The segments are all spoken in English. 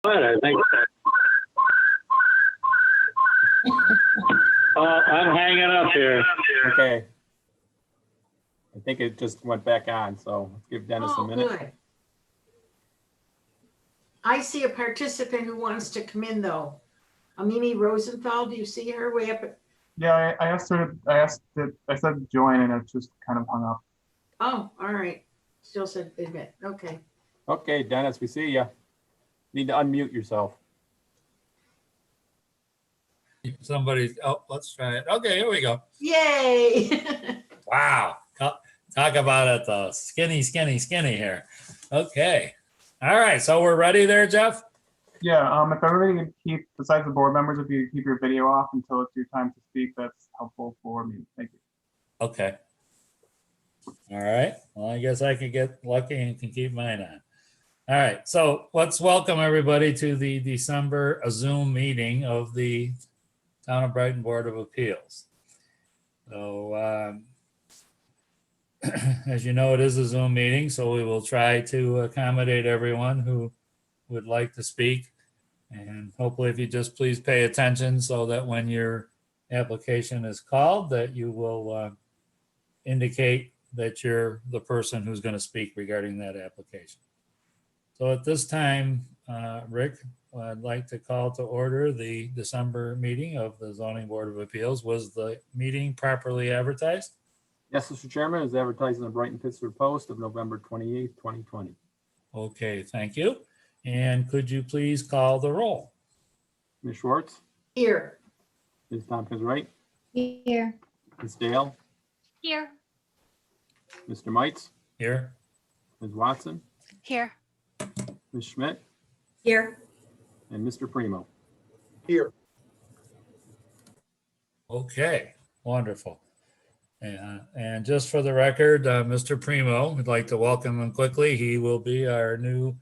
But I think I'm hanging up here. Okay. I think it just went back on, so let's give Dennis a minute. Good. I see a participant who wants to come in though. Mimi Rosenthal, do you see her way up? Yeah, I asked her. I said join, and it just kind of hung up. Oh, all right. Still said admit. Okay. Okay, Dennis, we see you. Need to unmute yourself. Somebody, oh, let's try it. Okay, here we go. Yay. Wow. Talk about it, the skinny here. Okay. All right, so we're ready there, Jeff? Yeah. If everybody could keep, besides the board members, if you keep your video off until it's your time to speak, that's helpful for me. Thank you. Okay. All right. Well, I guess I could get lucky and can keep mine on. All right. So let's welcome everybody to the December Zoom meeting of the Town of Brighton Board of Appeals. So as you know, it is a Zoom meeting, so we will try to accommodate everyone who would like to speak. And hopefully if you just please pay attention so that when your application is called, that you will indicate that you're the person who's going to speak regarding that application. So at this time, Rick, I'd like to call to order the December meeting of the Zoning Board of Appeals. Was the meeting properly advertised? Yes, Mr. Chairman, is advertised in the Brighton Pittsburgh Post of November 28th, 2020. Okay, thank you. And could you please call the roll? Ms. Schwartz, Here. Ms. Tompkins Wright, Here. Ms. Dale, Here. Mr. Mites, Here. Ms. Watson, Here. Ms. Schmidt, Here. and Mr. Primo. Here. Okay, wonderful. And just for the record, Mr. Primo, we'd like to welcome him quickly. He will be our new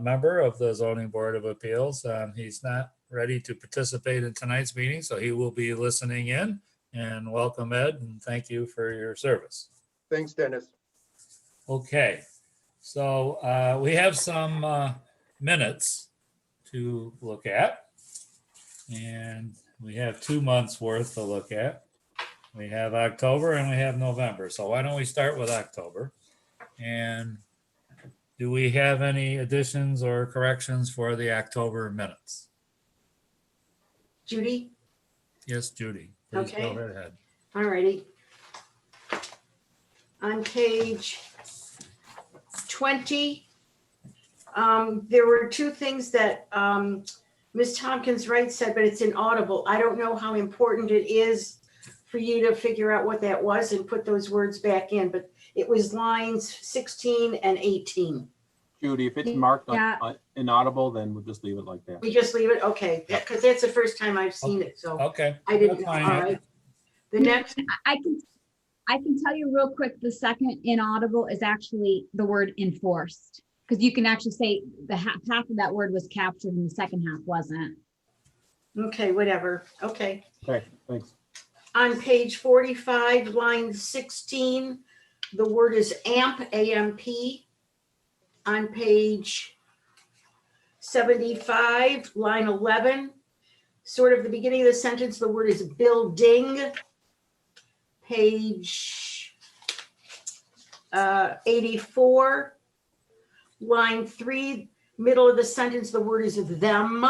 member of the Zoning Board of Appeals. He's not ready to participate in tonight's meeting, so he will be listening in. And welcome, Ed, and thank you for your service. Thanks, Dennis. Okay, so we have some minutes to look at. And we have 2 months worth to look at. We have October and we have November. So why don't we start with October? And do we have any additions or corrections for the October minutes? Judy? Yes, Judy, please go Okay. right ahead. All righty. On page 20, there were two things that Ms. Tompkins Wright said, but it's inaudible. I don't know how important it is for you to figure out what that was and put those words back in, but it was lines 16 and 18. Judy, if it's marked Yeah. inaudible, then we'll just leave it like that. We just leave it? Okay, because that's the first time I've seen it, so Okay. I didn't that's know. All fine. right. The next, I can tell you real quick, the second inaudible is actually the word enforced. Because you can actually say the half of that word was captured and the second half wasn't. okay, whatever. Okay. Okay, thanks. On page 45, line 16, the word is amp, A-M-P. On page 75, line 11, sort of the beginning of the sentence, the word is building. Page 84, line 3, middle of the sentence, the word is them.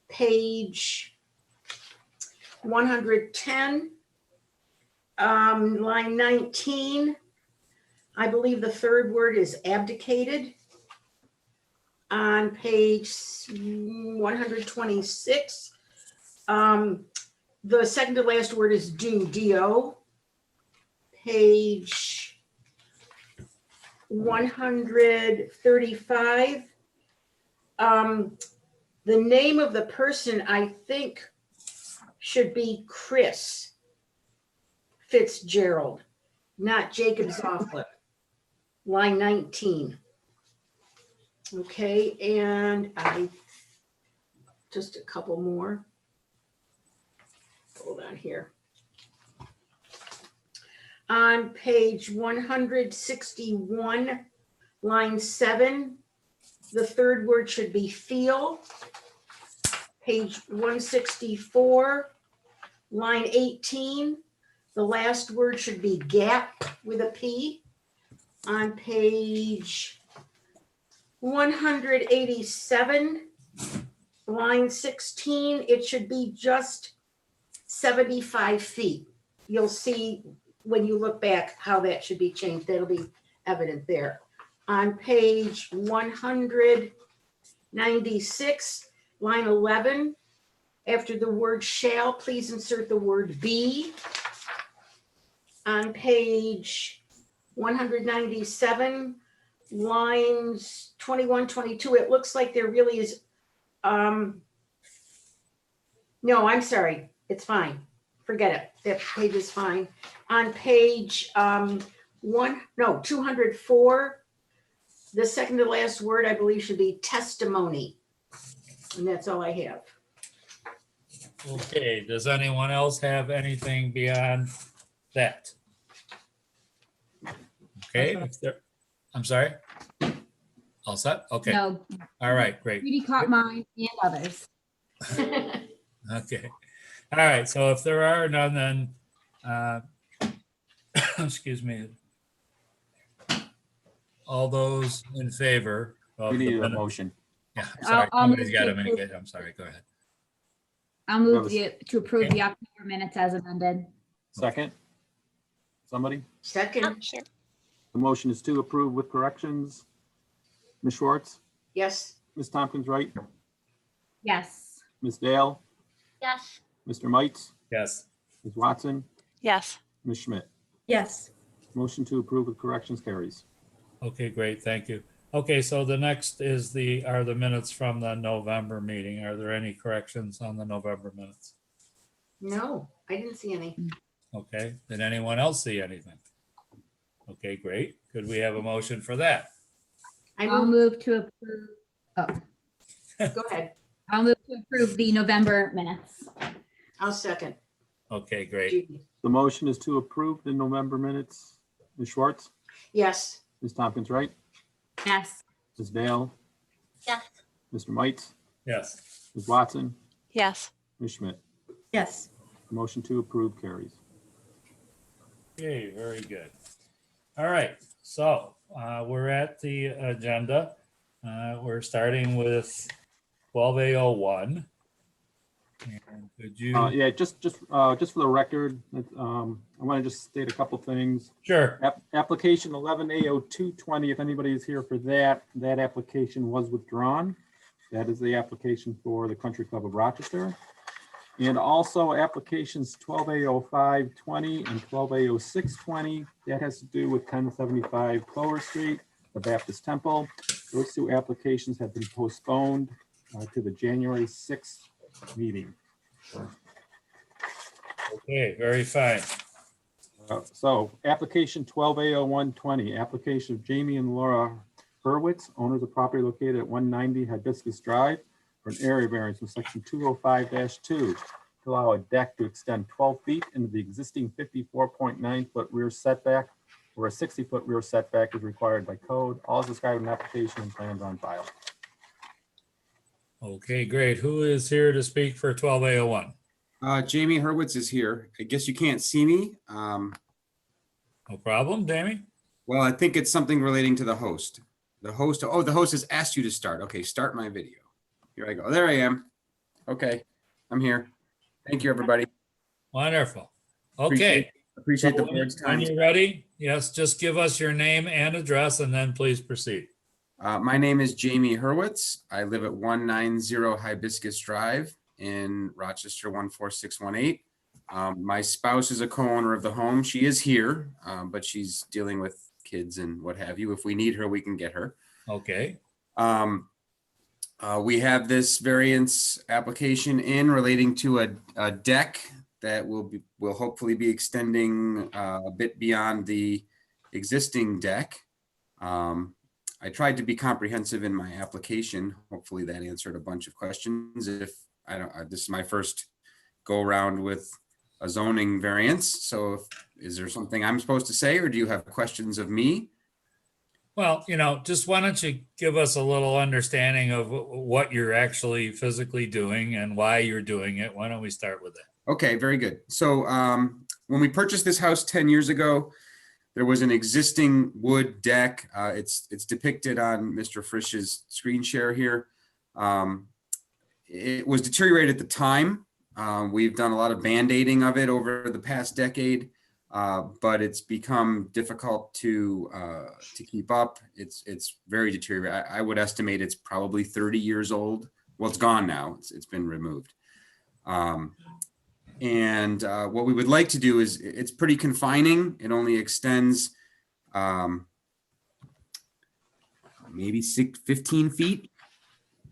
Page 110, line 19, I believe the third word is abdicated. On page 126, the second to last word is do, D-O. Page 135, the name of the person, I think, should be Chris Fitzgerald, not Jacob Zoffler. Line 19. Okay, and just a couple more. Hold on here. On page 161, line 7, The third word should be feel. Page 164, line 18. The last word should be gap with a P. On page 187, line 16, it should be just 75 feet. You'll see when you look back how that should be changed. That'll be evident there. On page 196, line 11, after the word shall, please insert the word be. On page 197, lines 21, 22, it looks like there really is, no, I'm sorry, it's fine. Forget it, that page is fine. On page 204, the second to last word, I believe, should be testimony. And that's all I have. Okay, does anyone else have anything beyond that? Okay, I'm sorry? All set? Okay, No, all right, great. Judy caught mine and others. Okay, all right, so if there are none, then, excuse me. All those in favor of We the need a minute- motion. Yeah, sorry, I'll somebody's move got to to make approve. it, I'm sorry, go ahead. I'll move to approve the October minutes as amended. Second? Somebody? Second, The motion is to approve with corrections. Ms. Schwartz, yes. Ms. Tompkins Wright, Yes. Ms. Dale, Yes. Mr. Mites, Yes, Ms. Watson, Yes. Ms. Schmidt. Yes. Motion to approve with corrections carries. okay, great, thank you. Okay, so the next is are the minutes from the November meeting. Are there any corrections on the November minutes? No, I didn't see any. Okay, did anyone else see anything? Okay, great. Could we have a motion for that? I'll move to approve. Oh, Go ahead. I'll move to approve the November minutes. I'll second. Okay, great. Judy. The motion is to approve the November minutes. Ms. Schwartz, Yes. Ms. Tompkins Wright, Yes. Ms. Dale, Yes. Mr. Mites, Yes, Ms. Watson, Yes. Ms. Schmidt. Yes. Motion to approve carries. okay, very good. All right, so we're at the agenda. We're starting with 12A01. And could you, Yeah, just for the record, I want to just state a couple things. sure, Application 11A0220, if anybody is here for that, that application was withdrawn. That is the application for the Country Club of Rochester. And also applications 12A0520 and 12A0620, that has to do with 1075 Clover Street, the Baptist Temple. Those two applications have been postponed to the January 6th meeting. okay, very fine. So application 12A0120, application of Jamie and Laura Hurwitz, owners of property located at 190 Hibiscus Drive, for an area variance from section 205-2 to allow a deck to extend 12 feet into the existing 54.9-foot rear setback, where a 60-foot rear setback is required by code. All is described in application and plans on file. Okay, great. Who is here to speak for 12A01? Jamie Hurwitz is here. I guess you can't see me. No problem, Damie? Well, I think it's something relating to the host. The host has asked you to start. Okay, start my video. Here I go. There I am. Okay, I'm here. Thank you, everybody. Wonderful. Okay. Appreciate the So board's when time. you're ready, yes, just give us your name and address and then please proceed. My name is Jamie Hurwitz. I live at 190 Hibiscus Drive in Rochester 14618. My spouse is a co-owner of the home. She is here, but she's dealing with kids and what have you. If we need her, we can get her. Okay, We have this variance application in relating to a deck that will hopefully be extending a bit beyond the existing deck. I tried to be comprehensive in my application. Hopefully that answered a bunch of questions. If I don't, this is my first go around with a zoning variance. So is there something I'm supposed to say, or do you have questions of me? Well, just why don't you give us a little understanding of what you're actually physically doing and why you're doing it? Why don't we start with that? Okay, very good. So when we purchased this house 10 years ago, there was an existing wood deck. It's depicted on Mr. Frisch's screen share here. It was deteriorated at the time. We've done a lot of band-aiding of it over the past decade, but it's become difficult to keep up. It's very deteriorated. I would estimate it's probably 30 years old. Well, it's gone now. It's been removed. And what we would like to do is, it's pretty confining. It only extends maybe 15 feet.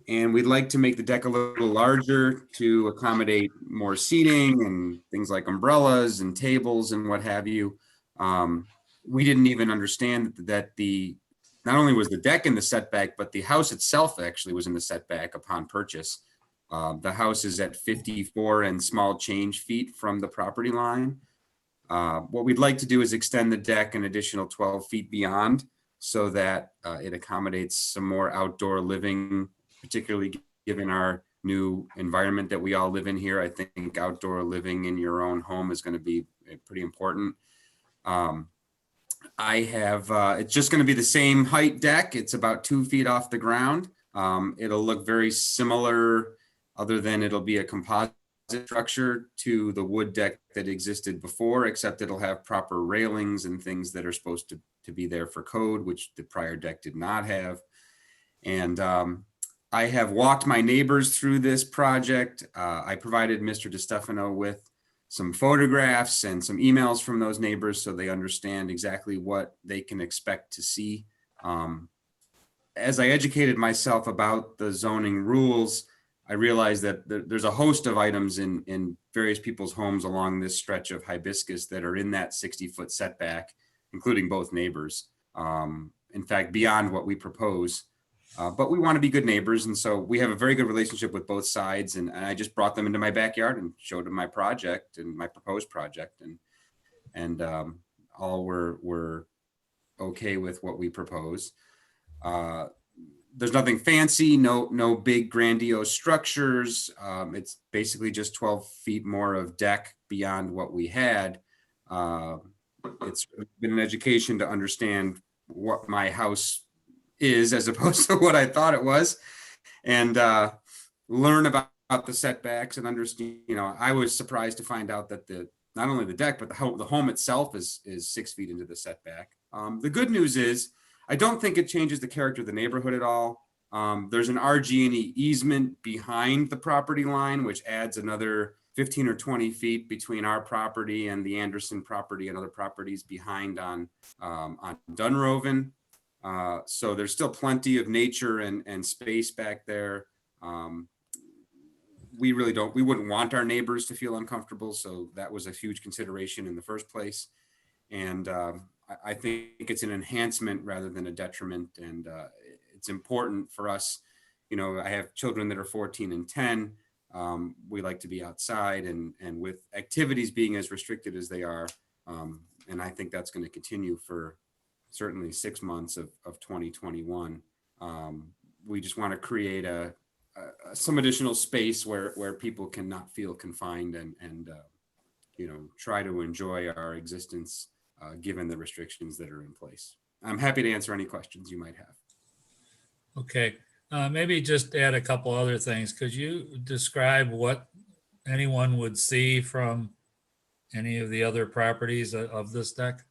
And we'd like to make the deck a little larger to accommodate more seating and things like umbrellas and tables and what have you. We didn't even understand that not only was the deck in the setback, but the house itself actually was in the setback upon purchase. The house is at 54 and small change feet from the property line. What we'd like to do is extend the deck an additional 12 feet beyond so that it accommodates some more outdoor living, particularly given our new environment that we all live in here. I think outdoor living in your own home is going to be pretty important. It's just going to be the same height deck. It's about 2 feet off the ground. It'll look very similar, other than it'll be a composite structure to the wood deck that existed before, except it'll have proper railings and things that are supposed to be there for code, which the prior deck did not have. And I have walked my neighbors through this project. I provided Mr. DeStefano with some photographs and some emails from those neighbors so they understand exactly what they can expect to see. As I educated myself about the zoning rules, I realized that there's a host of items in various people's homes along this stretch of hibiscus that are in that 60-foot setback, including both neighbors. In fact, beyond what we propose. But we want to be good neighbors. And so we have a very good relationship with both sides. And I just brought them into my backyard and showed them my project and my proposed project. And all were okay with what we propose. There's nothing fancy, no big grandiose structures. It's basically just 12 feet more of deck beyond what we had. It's been an education to understand what my house is as opposed to what I thought it was, and learn about the setbacks and understand. I was surprised to find out that not only the deck, but the home itself is 6 feet into the setback. The good news is, I don't think it changes the character of the neighborhood at all. There's an RG&E easement behind the property line, which adds another 15 or 20 feet between our property and the Anderson property and other properties behind on Dunroven. So there's still plenty of nature and space back there. We wouldn't want our neighbors to feel uncomfortable. So that was a huge consideration in the first place. And I think it's an enhancement rather than a detriment. And it's important for us. I have children that are 14 and 10. We like to be outside and with activities being as restricted as they are. And I think that's going to continue for certainly 6 months of 2021. We just want to create some additional space where people can not feel confined and try to enjoy our existence given the restrictions that are in place. I'm happy to answer any questions you might have. Okay, maybe just add a couple other things. Could you describe what anyone would see from any of the other properties of this deck?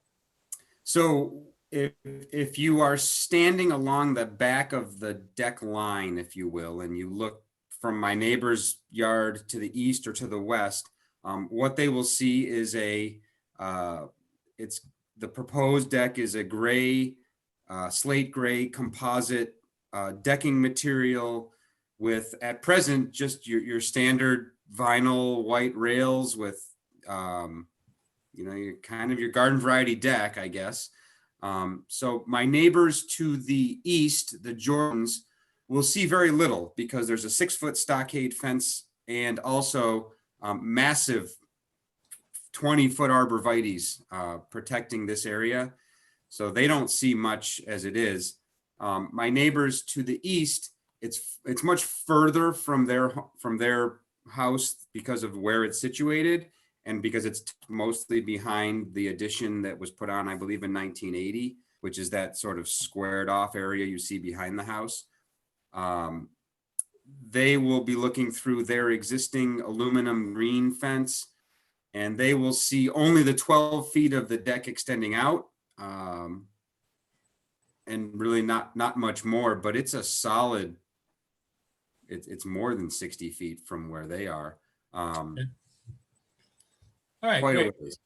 So if you are standing along the back of the deck line, if you will, and you look from my neighbor's yard to the east or to the west, what they will see is the proposed deck is a gray, slate gray composite decking material with, at present, just your standard vinyl white rails with, your garden variety deck, I guess. So my neighbors to the east, the Jordans, will see very little because there's a 6-foot stockade fence and also massive 20-foot arborvitaes protecting this area. So they don't see much as it is. My neighbors to the east, it's much further from their house because of where it's situated and because it's mostly behind the addition that was put on, I believe, in 1980, which is that sort of squared off area you see behind the house. They will be looking through their existing aluminum green fence, and they will see only the 12 feet of the deck extending out. And really not much more, but it's a solid, it's more than 60 feet from where they are. All right, Quite a great, ways.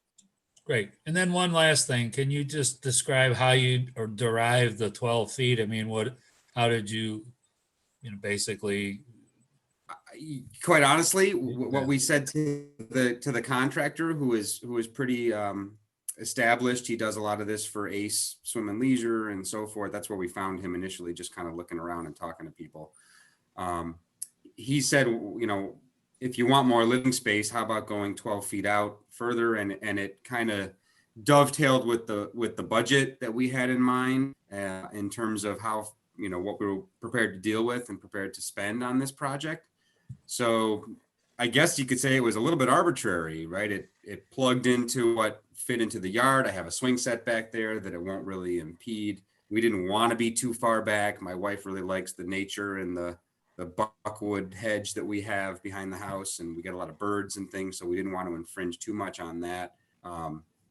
great. And then one last thing, can you just describe how you or derive the 12 feet? I mean, how did you basically? Quite honestly, what we said to the contractor, who is pretty established, he does a lot of this for Ace Swim and Leisure and so forth. That's where we found him initially, just kind of looking around and talking to people. He said, if you want more living space, how about going 12 feet out further? And it kind of dovetailed with the budget that we had in mind in terms of how, what we were prepared to deal with and prepared to spend on this project. So I guess you could say it was a little bit arbitrary, right? It plugged into what fit into the yard. I have a swing set back there that it won't really impede. We didn't want to be too far back. My wife really likes the nature and the buckwood hedge that we have behind the house, and we get a lot of birds and things, so we didn't want to infringe too much on that.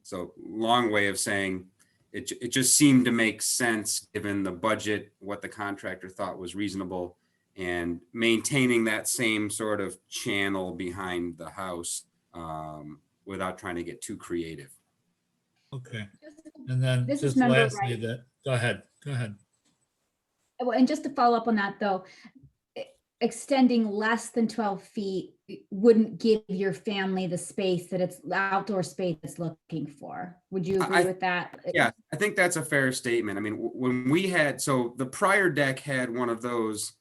So long way of saying it just seemed to make sense given the budget, what the contractor thought was reasonable, and maintaining that same sort of channel behind the house without trying to get too creative. Okay. And then This is just member lastly, Wright. go ahead. Well, and just to follow up on that though, extending less than 12 feet wouldn't give your family the space that it's outdoor space it's looking for. Would you agree with that? Yeah, I think that's a fair statement. I mean, when we had, so the prior deck had one of those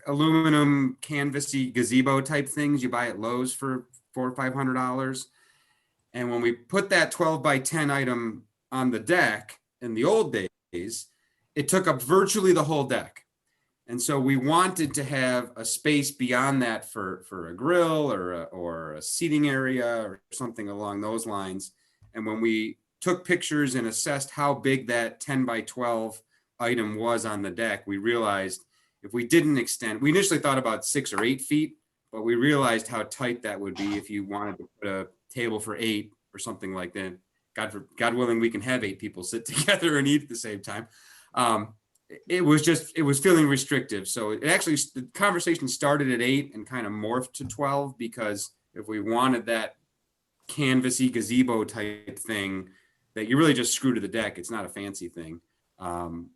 aluminum canvasy gazebo type things you buy at Lowe's for $400 or $500. And when we put that 12 by 10 item on the deck in the old days, it took up virtually the whole deck. And so we wanted to have a space beyond that for a grill or a seating area or something along those lines. And when we took pictures and assessed how big that 10 by 12 item was on the deck, we realized if we didn't extend, we initially thought about 6 or 8 feet, but we realized how tight that would be if you wanted to put a table for 8 or something like that. God willing, we can have 8 people sit together and eat at the same time. It was feeling restrictive. So the conversation started at 8 and kind of morphed to 12, because if we wanted that canvasy gazebo type thing that you really just screw to the deck, it's not a fancy thing.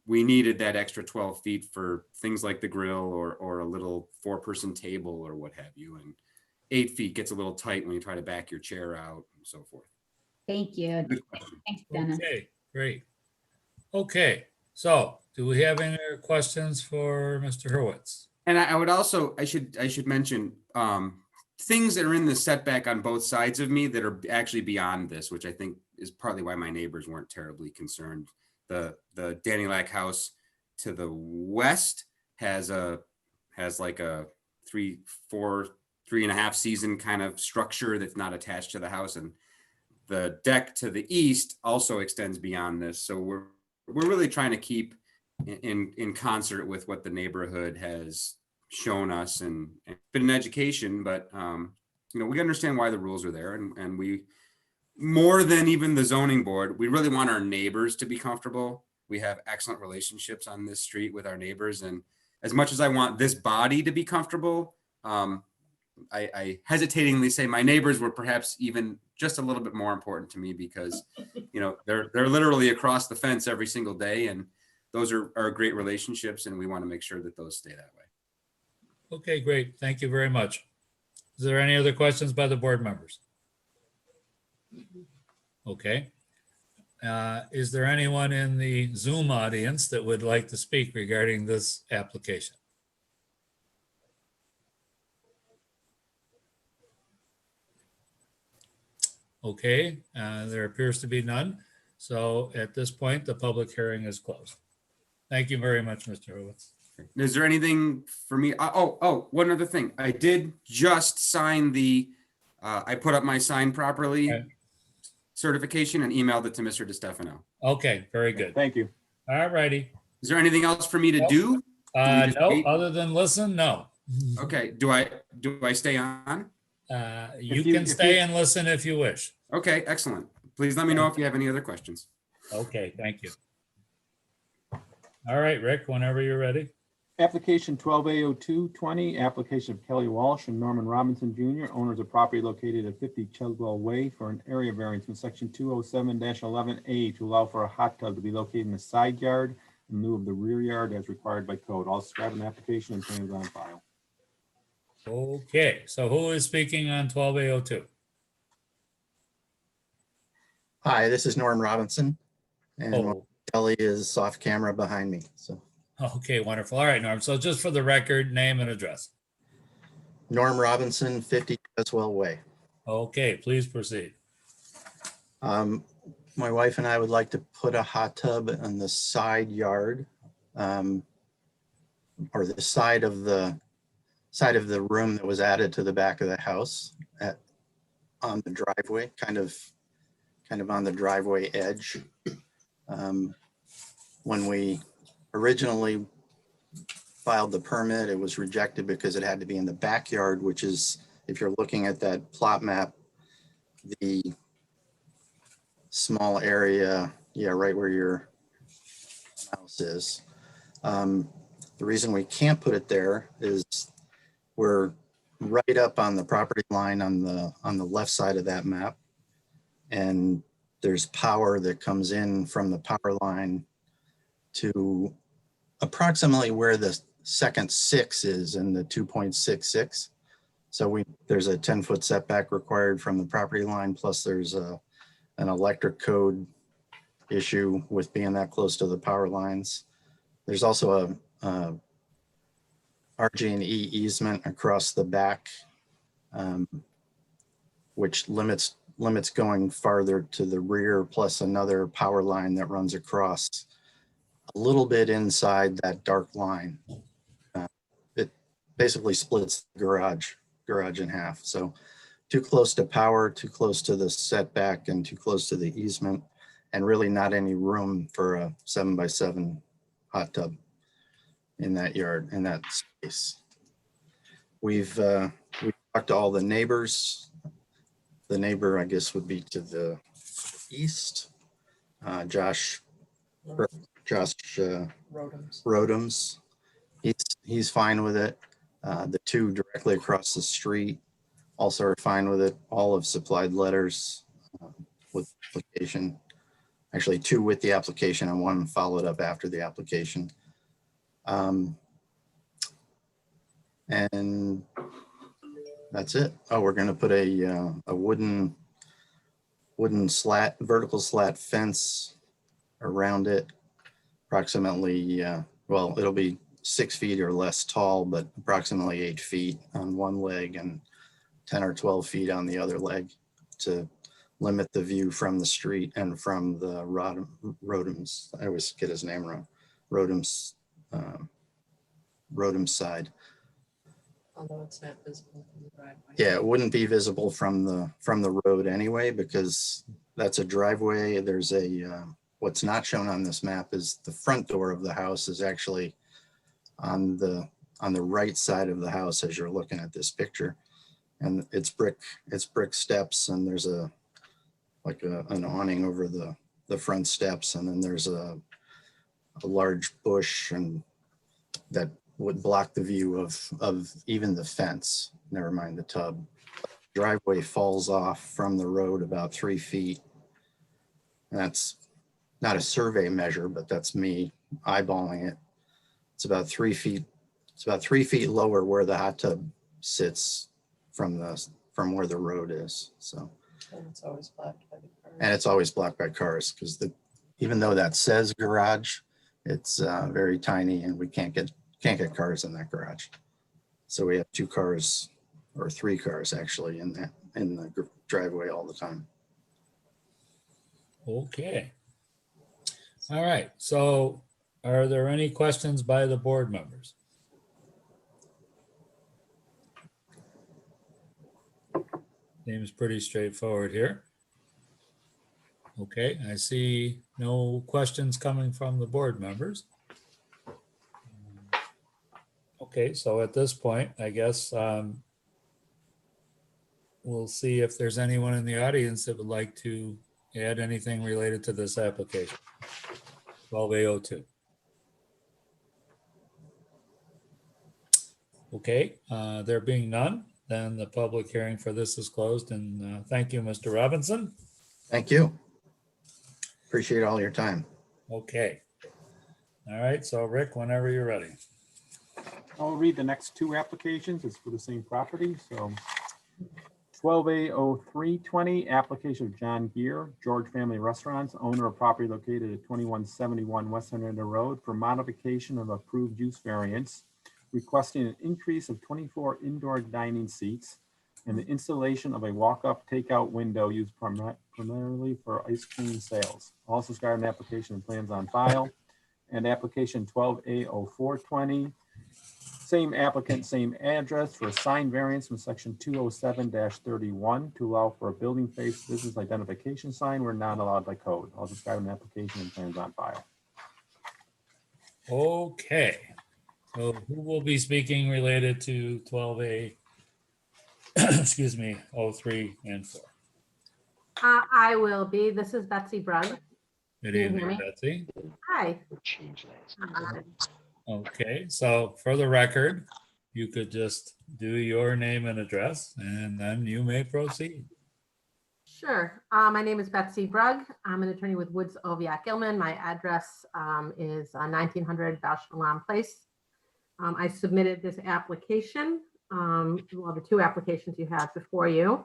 We needed that extra 12 feet for things like the grill or a little 4-person table or what have you. And 8 feet gets a little tight when you try to back your chair out and so forth. Thank you. Thanks, Dennis. Okay, great. Okay, so do we have any other questions for Mr. Hurwitz? And I would also, I should mention things that are in the setback on both sides of me that are actually beyond this, which I think is partly why my neighbors weren't terribly concerned. The Danny Lack house to the west has like a 3.5 season kind of structure that's not attached to the house, and the deck to the east also extends beyond this. So we're really trying to keep in concert with what the neighborhood has shown us, and it's been an education, but we understand why the rules are there, and we, more than even the zoning board, we really want our neighbors to be comfortable. We have excellent relationships on this street with our neighbors, and as much as I want this body to be comfortable, I hesitatingly say my neighbors were perhaps even just a little bit more important to me, because they're literally across the fence every single day, and those are great relationships, and we want to make sure that those stay that way. Okay, great. Thank you very much. Is there any other questions by the board members? Okay. Is there anyone in the Zoom audience that would like to speak regarding this application? Okay, there appears to be none. So at this point, the public hearing is closed. Thank you very much, Mr. Hurwitz. Is there anything for me? One other thing. I did just sign I put up my sign properly Okay. certification and emailed it to Mr. DeStefano. Okay, very good. Thank you. All righty. Is there anything else for me to Nope. do? we just No, wait? other than listen, no. Okay, do I stay on? You you- can if stay you- and listen if you wish. Okay, excellent. Please let me know if you have any other questions. Okay, thank you. All right, Rick, whenever you're ready. Application 12A0220, application of Kelly Walsh and Norman Robinson Jr., owners of property located at 50 Cheswell Way for an area variance in section 207-11A to allow for a hot tub to be located in the side yard in lieu of the rear yard as required by code. I'll describe an application and plans on file. Okay, so who is speaking on 12A02? Hi, this is Norm Robinson, and Oh, Kelly is off camera behind me. So okay, wonderful. All right, Norm. So just for the record, name and address. Norm Robinson, 50 Cheswell Way. Okay, please proceed. My wife and I would like to put a hot tub in the side yard, or the side of the room that was added to the back of the house on the driveway, kind of on the driveway edge. When we originally filed the permit, it was rejected because it had to be in the backyard, which is, if you're looking at that plot map, the small area, right where your house is. The reason we can't put it there is we're right up on the property line on the left side of that map. And there's power that comes in from the power line to approximately where the second 6 is in the 2.66. So there's a 10-foot setback required from the property line, plus there's an electric code issue with being that close to the power lines. There's also a RG&E easement across the back, which limits going farther to the rear, plus another power line that runs across a little bit inside that dark line. It basically splits the garage in half. So too close to power, too close to the setback, and too close to the easement, and really not any room for a 7x7 hot tub in that yard, in that space. We've talked to all the neighbors. The neighbor, I guess, would be to the east. Josh Rodums. He's fine with it. The two directly across the street also are fine with it. All have supplied letters with application. Actually, 2 with the application and 1 followed up after the application. And that's it. Oh, we're going to put a wooden vertical slat fence around it, approximately, well, it'll be 6 feet or less tall, but approximately 8 feet on one leg and 10 or 12 feet on the other leg to limit the view from the street and from the Rodums. I always get his name wrong. Rodums side. Although it's not visible from the driveway. Yeah, it wouldn't be visible from the road anyway, because that's a driveway. There's what's not shown on this map is the front door of the house is actually on the right side of the house as you're looking at this picture. And it's brick steps, and there's an awning over the front steps, and then there's a large bush and that would block the view of even the fence, never mind the tub. Driveway falls off from the road about 3 feet. And that's not a survey measure, but that's me eyeballing it. It's about 3 feet. It's about 3 feet lower where the hot tub sits from where the road is. So. And it's always blocked by the car. And it's always blocked by cars because even though that says garage, it's very tiny and we can't get cars in that garage. So we have 2 cars or 3 cars actually in the driveway all the time. Okay. All right, so are there any questions by the board members? Seems pretty straightforward here. Okay, I see no questions coming from the board members. Okay, so at this point, I guess we'll see if there's anyone in the audience that would like to add anything related to this application. 12A02. Okay, there being none, then the public hearing for this is closed, and thank you, Mr. Robinson. Thank you. Appreciate all your time. Okay. All right, so Rick, whenever you're ready. I'll read the next two applications. It's for the same property, so. 12A0320, application of John Gear, George Family Restaurants, owner of property located at 2171 West Henrietta Road for modification of approved use variance, requesting an increase of 24 indoor dining seats and the installation of a walk-up takeout window used primarily for ice cream sales. Also described in application and plans on file. And application 12A0420, same applicant, same address for a sign variance from section 207-31 to allow for a building face business identification sign where not allowed by code. I'll describe an application and plans on file. Okay. So who will be speaking related to 12A, excuse me, 03 and 4? I will be. This is Betsy Brugg. Good Can you hear evening, me? Betsy. Hi. Okay, so for the record, you could just do your name and address, and then you may proceed. Sure. My name is Betsy Brugg. I'm an attorney with Woods Oviatt Gilman. My address is 1900 Bausch Place. I submitted this application, well, the two applications you have before you.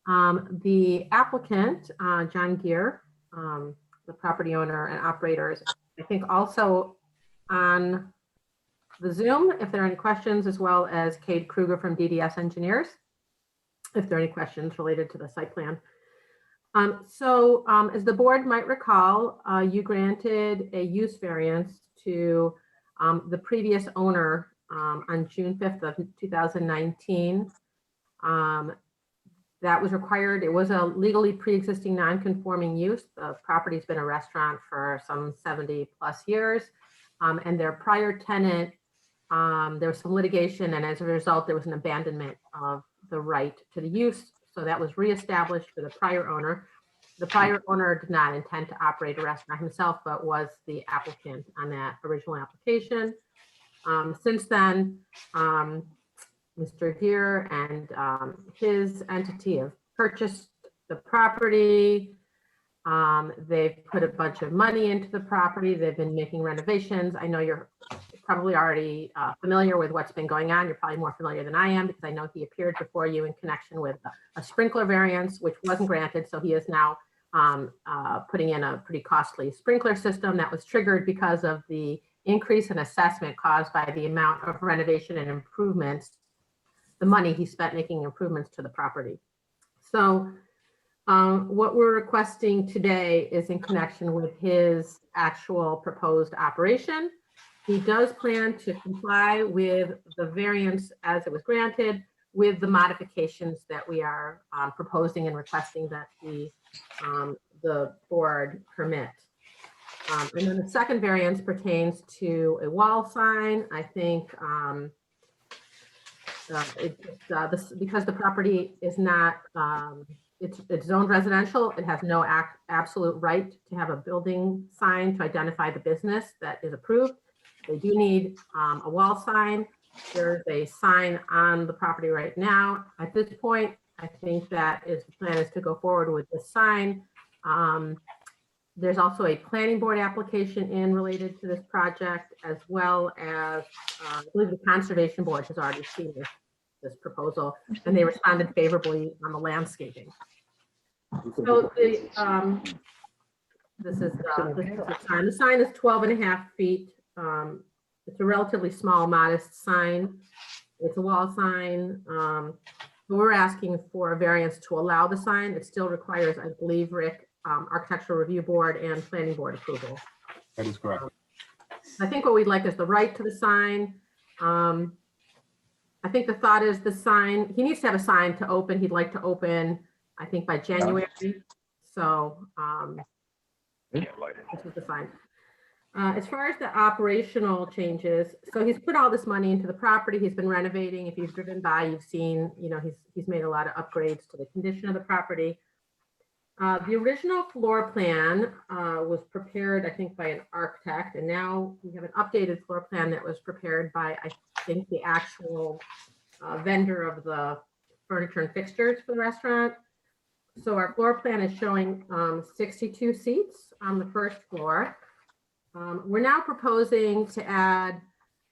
The applicant, John Gear, the property owner and operators, I think also on the Zoom, if there are any questions, as well as Cade Kruger from DDS Engineers, if there are any questions related to the site plan. As the board might recall, you granted a use variance to the previous owner on June 5th of 2019. That was required. It was a legally pre-existing non-conforming use. The property's been a restaurant for some 70 plus years. And their prior tenant, there was some litigation, and as a result, there was an abandonment of the right to the use. So that was reestablished for the prior owner. The prior owner did not intend to operate a restaurant himself, but was the applicant on that original application. Since then, Mr. Gear and his entity have purchased the property. They've put a bunch of money into the property. They've been making renovations. I know you're probably already familiar with what's been going on. You're probably more familiar than I am because I know he appeared before you in connection with a sprinkler variance, which wasn't granted. So he is now putting in a pretty costly sprinkler system that was triggered because of the increase in assessment caused by the amount of renovation and improvements, the money he spent making improvements to the property. So what we're requesting today is in connection with his actual proposed operation. He does plan to comply with the variance as it was granted with the modifications that we are proposing and requesting that the board permit. And then the second variance pertains to a wall sign. I think because the property is not, it's zoned residential, it has no absolute right to have a building sign to identify the business that is approved. They do need a wall sign. There's a sign on the property right now. At this point, I think that the plan is to go forward with this sign. There's also a planning board application in related to this project, as well as I believe the conservation board has already seen this proposal, and they responded favorably on the landscaping. So this is the sign. The sign is 12.5 feet. It's a relatively small, modest sign. It's a wall sign. We're asking for a variance to allow the sign. It still requires, I believe, Rick, architectural review board and planning board approval. That is correct. I think what we'd like is the right to the sign. I think the thought is the sign, he needs to have a sign to open. He'd like to open, I think, by January. So this is the sign. As far as the operational changes, so he's put all this money into the property. He's been renovating. If you've driven by, you've seen, you know, he's made a lot of upgrades to the condition of the property. The original floor plan was prepared, I think, by an architect, and now we have an updated floor plan that was prepared by, I think, the actual vendor of the furniture and fixtures for the restaurant. So our floor plan is showing 62 seats on the first floor. We're now proposing to add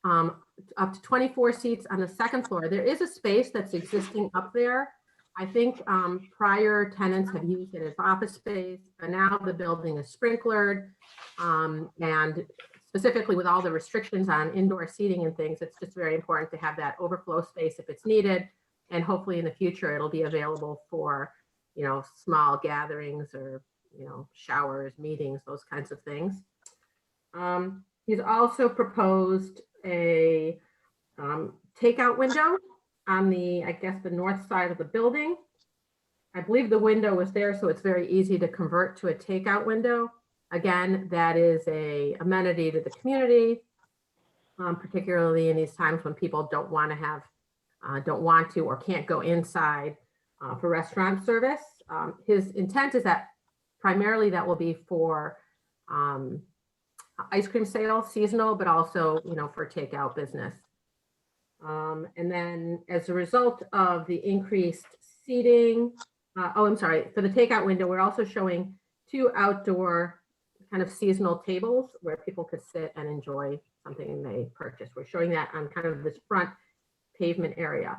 up to 24 seats on the second floor. There is a space that's existing up there. I think prior tenants have used it as office space, but now the building is sprinklered. And specifically with all the restrictions on indoor seating and things, it's just very important to have that overflow space if it's needed. And hopefully in the future, it'll be available for, you know, small gatherings or, you know, showers, meetings, those kinds of things. He's also proposed a takeout window on the, I guess, the north side of the building. I believe the window was there, so it's very easy to convert to a takeout window. Again, that is a amenity to the community, particularly in these times when people don't want to have, don't want to or can't go inside for restaurant service. His intent is that primarily that will be for ice cream sales, seasonal, but also, you know, for takeout business. And then as a result of the increased seating, I'm sorry, for the takeout window, we're also showing 2 outdoor kind of seasonal tables where people could sit and enjoy something they purchased. We're showing that on kind of this front pavement area.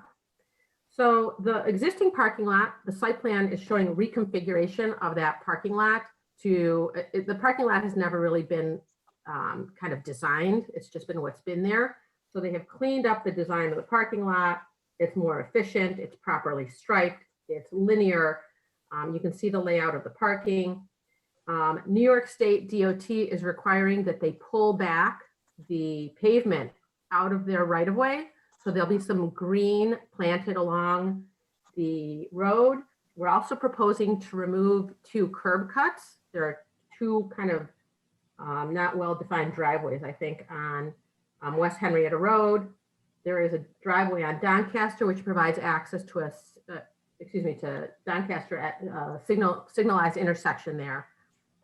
So the existing parking lot, the site plan is showing reconfiguration of that parking lot to, the parking lot has never really been kind of designed. It's just been what's been there. So they have cleaned up the design of the parking lot. It's more efficient. It's properly striped. It's linear. You can see the layout of the parking. New York State DOT is requiring that they pull back the pavement out of their right-of-way. So there'll be some green planted along the road. We're also proposing to remove 2 curb cuts. There are 2 kind of not well-defined driveways, I think, on West Henrietta Road. There is a driveway on Doncaster, which provides access to a, to Doncaster at signalized intersection there.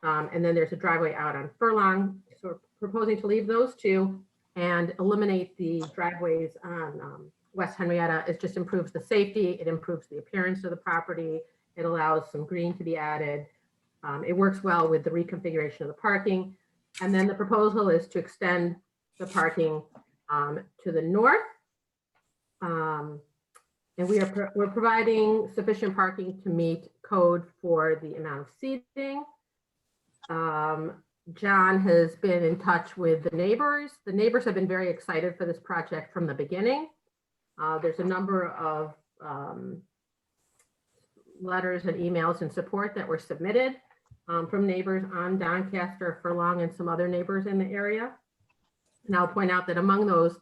And then there's a driveway out on Furlong. So we're proposing to leave those 2 and eliminate the driveways on West Henrietta. It just improves the safety. It improves the appearance of the property. It allows some green to be added. It works well with the reconfiguration of the parking. And then the proposal is to extend the parking to the north. And we're providing sufficient parking to meet code for the amount of seating. John has been in touch with the neighbors. The neighbors have been very excited for this project from the beginning. There's a number of letters and emails in support that were submitted from neighbors on Doncaster, Furlong, and some other neighbors in the area. And I'll point out that among those,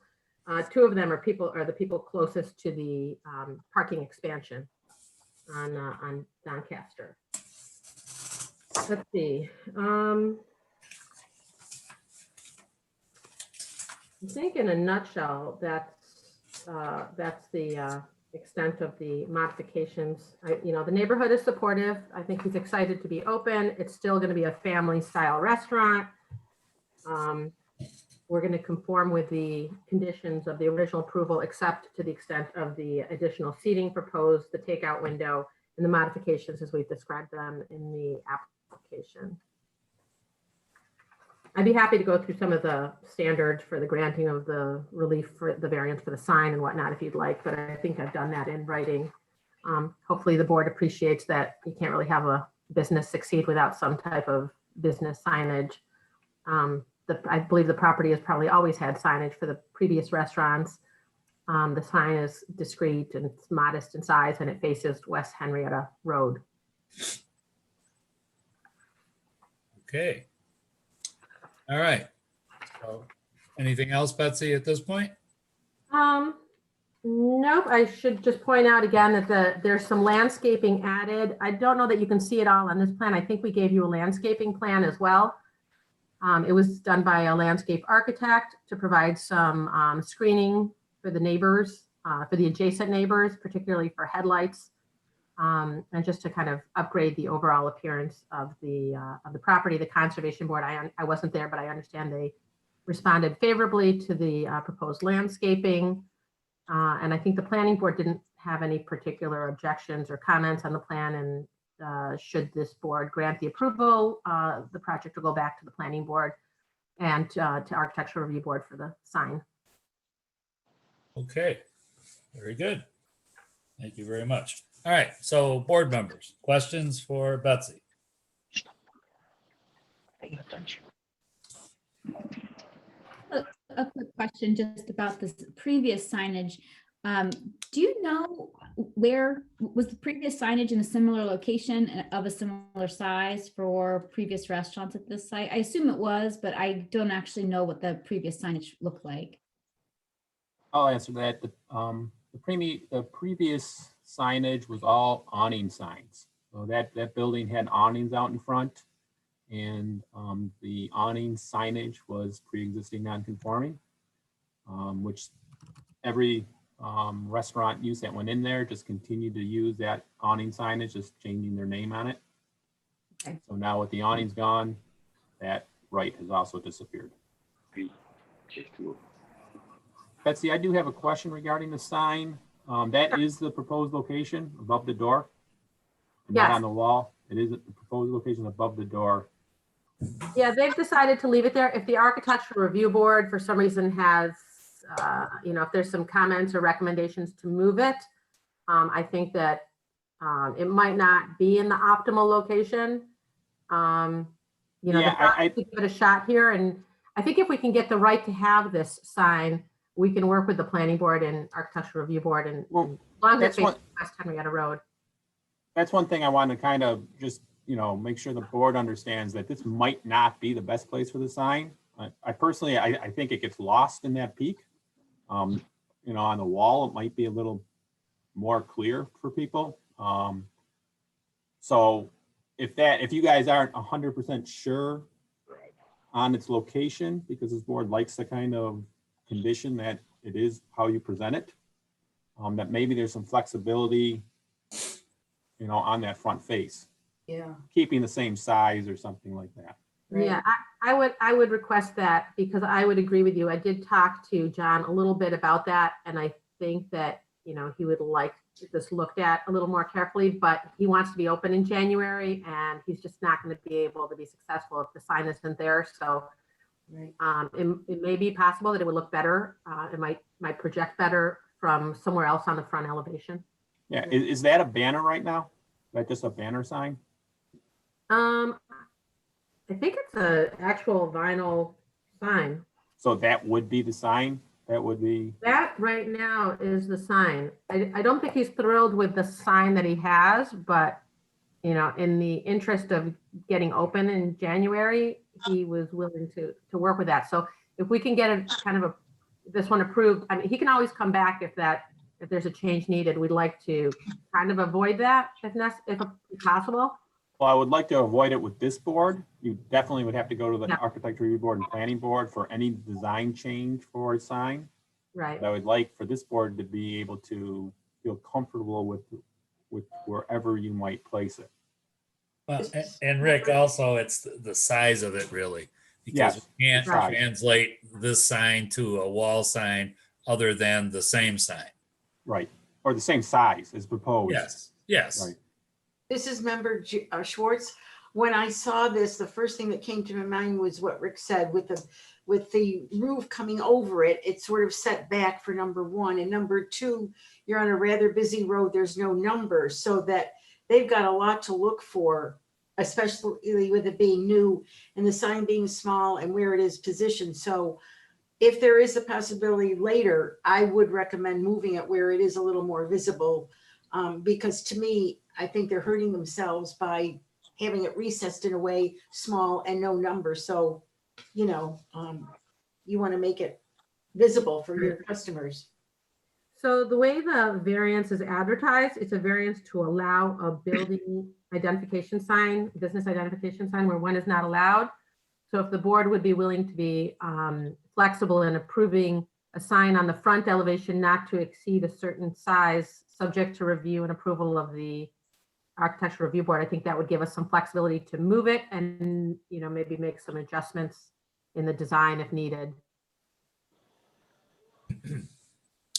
2 of them are the people closest to the parking expansion on Doncaster. Let's see. I think in a nutshell, that's the extent of the modifications. You know, the neighborhood is supportive. I think he's excited to be open. It's still going to be a family style restaurant. We're going to conform with the conditions of the original approval, except to the extent of the additional seating proposed, the takeout window, and the modifications as we've described them in the application. I'd be happy to go through some of the standards for the granting of the relief for the variance for the sign and whatnot if you'd like, but I think I've done that in writing. Hopefully the board appreciates that you can't really have a business succeed without some type of business signage. I believe the property has probably always had signage for the previous restaurants. The sign is discreet and it's modest in size and it faces West Henrietta Road. Okay. All right. So anything else, Betsy, at this point? Nope, I should just point out again that there's some landscaping added. I don't know that you can see it all on this plan. I think we gave you a landscaping plan as well. It was done by a landscape architect to provide some screening for the neighbors, for the adjacent neighbors, particularly for headlights, and just to kind of upgrade the overall appearance of the property. The Conservation Board, I wasn't there, but I understand they responded favorably to the proposed landscaping. And I think the Planning Board didn't have any particular objections or comments on the plan. And should this board grant the approval, the project will go back to the Planning Board and to Architectural Review Board for the sign. Okay, very good. Thank you very much. All right, so board members, questions for Betsy? A quick question just about this previous signage. Do you know where was the previous signage in a similar location of a similar size for previous restaurants at this site? I assume it was, but I don't actually know what the previous signage looked like. I'll answer that. The previous signage was all awning signs. So that building had awnings out in front. And the awning signage was pre-existing non-conforming, which every restaurant use that went in there just continued to use that awning signage, just changing their name on it. Okay. So now with the awnings gone, that right has also disappeared. Betsy, I do have a question regarding the sign. That is the proposed location above the door, not Yes. on the wall. It is the proposed location above the door. Yeah, they've decided to leave it there. If the Architectural Review Board for some reason has, if there's some comments or recommendations to move it, I think that it might not be in the optimal location. Yeah, I give it a shot here. And I think if we can get the right to have this sign, we can work with the Planning Board and Architectural Review Board, and as long as it's facing West Henrietta Road. That's one thing I want to kind of just, make sure the board understands that this might not be the best place for the sign. I personally, I think it gets lost in that peak. On the wall, it might be a little more clear for people. So if you guys aren't 100% sure on its location, because this board likes the kind of condition that it is how you present it, that maybe there's some flexibility, on that front face. Yeah. Keeping the same size or something like that. Right. Yeah, I would request that, because I would agree with you. I did talk to John a little bit about that, and I think that, he would like this looked at a little more carefully, but he wants to be open in January, and he's just not going to be able to be successful if the sign isn't there. So Right. it may be possible that it would look better. It might project better from somewhere else on the front elevation. Yeah, is that a banner right now? Is that just a banner sign? I think it's an actual vinyl sign. So that would be the sign? That would be, That right now is the sign. I don't think he's thrilled with the sign that he has, but, in the interest of getting open in January, he was willing to work with that. So if we can get this one approved, I mean, he can always come back if there's a change needed. We'd like to kind of avoid that if possible. well, I would like to avoid it with this board. You definitely would have to go to the Yeah. Architecture Review Board and Planning Board for any design change for a sign. Right. But I would like for this board to be able to feel comfortable with wherever you might place it. Well, and Rick, also, it's the size of it really. Because Yes. we can't Right. translate this sign to a wall sign other than the same sign. Right, or the same size as proposed. Yes. Right. This is member Schwartz. When I saw this, the first thing that came to my mind was what Rick said with the roof coming over it. It's sort of set back for number one, and number two, you're on a rather busy road. There's no numbers, so that they've got a lot to look for, especially with it being new and the sign being small and where it is positioned. So if there is a possibility later, I would recommend moving it where it is a little more visible. Because to me, I think they're hurting themselves by having it recessed in a way, small and no number. So you know, you want to make it visible for your customers. So the way the variance is advertised, it's a variance to allow a building identification sign, business identification sign where one is not allowed. So if the board would be willing to be flexible in approving a sign on the front elevation not to exceed a certain size, subject to review and approval of the Architectural Review Board, I think that would give us some flexibility to move it and, you know, maybe make some adjustments in the design if needed.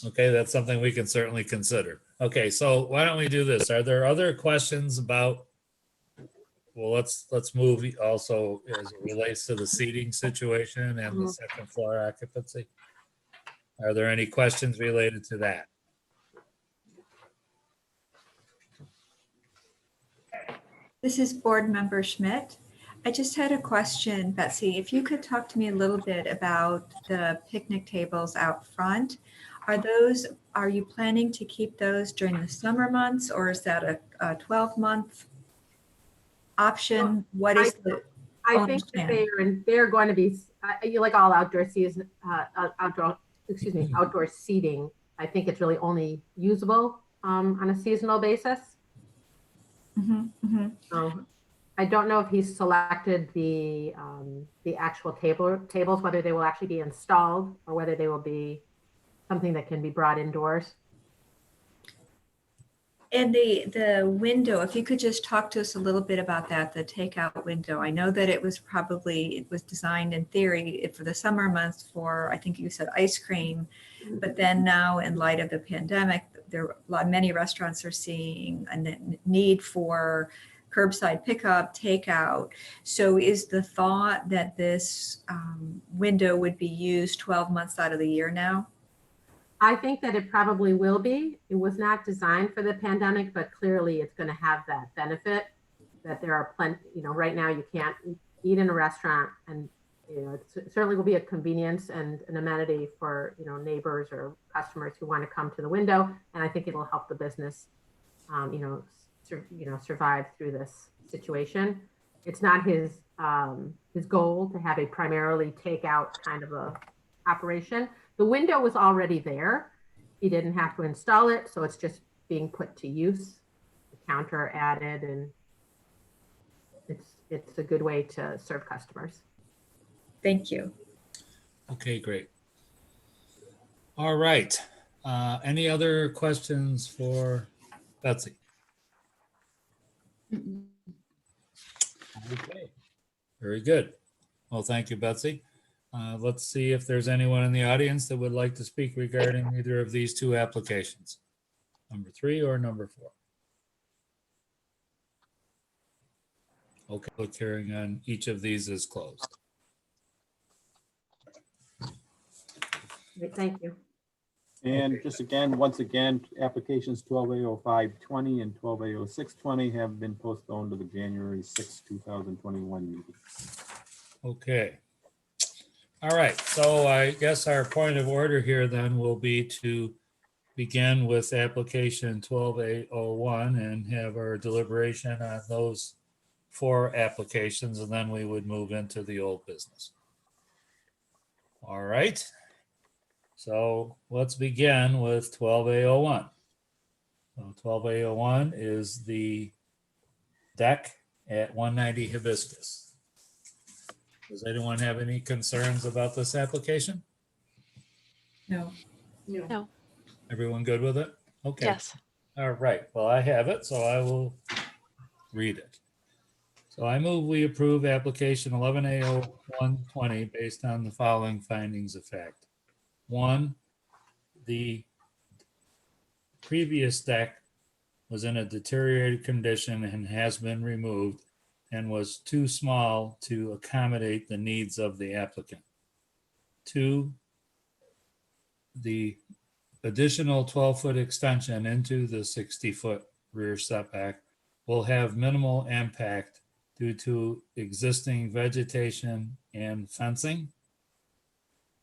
Okay, that's something we can certainly consider. Okay, so why don't we do this? Are there other questions about, well, let's move also as it relates to the seating situation and the second floor occupancy. Are there any questions related to that? This is Board Member Schmidt. I just had a question, Betsy. If you could talk to me a little bit about the picnic tables out front. Are you planning to keep those during the summer months, or is that a 12-month option? What is the? I think that they're going to be, like all outdoor season, outdoor seating. I think it's really only usable on a seasonal basis. So I don't know if he's selected the actual tables, whether they will actually be installed or whether they will be something that can be brought indoors. And the window, if you could just talk to us a little bit about that, the takeout window. I know that it was designed in theory for the summer months for, I think you said ice cream, but then now in light of the pandemic, many restaurants are seeing a need for curbside pickup, takeout. So is the thought that this window would be used 12 months out of the year now? I think that it probably will be. It was not designed for the pandemic, but clearly it's going to have that benefit that there are plenty, you know, right now you can't eat in a restaurant, and, you know, it certainly will be a convenience and an amenity for, you know, neighbors or customers who want to come to the window. And I think it'll help the business, survive through this situation. It's not his goal to have a primarily takeout kind of a operation. The window was already there. He didn't have to install it, so it's just being put to use. The counter added, and it's a good way to serve customers. Thank you. Okay, great. All right. Any other questions for Betsy? Okay, very good. Well, thank you, Betsy. Let's see if there's anyone in the audience that would like to speak regarding either of these two applications, number 3 or number 4. Okay, public hearing on each of these is closed. Great, thank you. And just again, once again, applications 12A0520 and 12A0620 have been postponed to the January 6, 2021 meeting. Okay. All right, so I guess our point of order here then will be to begin with application 12A01 and have our deliberation on those 4 applications, and then we would move into the old business. All right. So let's begin with 12A01. So 12A01 is the deck at 190 Hibiscus. Does anyone have any concerns about this application? No. No. Everyone good with it? Okay. Yes. All right. Well, I have it, so I will read it. So I move we approve application 11A0120 based on the following findings of fact. 1, the previous deck was in a deteriorated condition and has been removed and was too small to accommodate the needs of the applicant. 2, the additional 12-foot extension into the 60-foot rear setback will have minimal impact due to existing vegetation and fencing.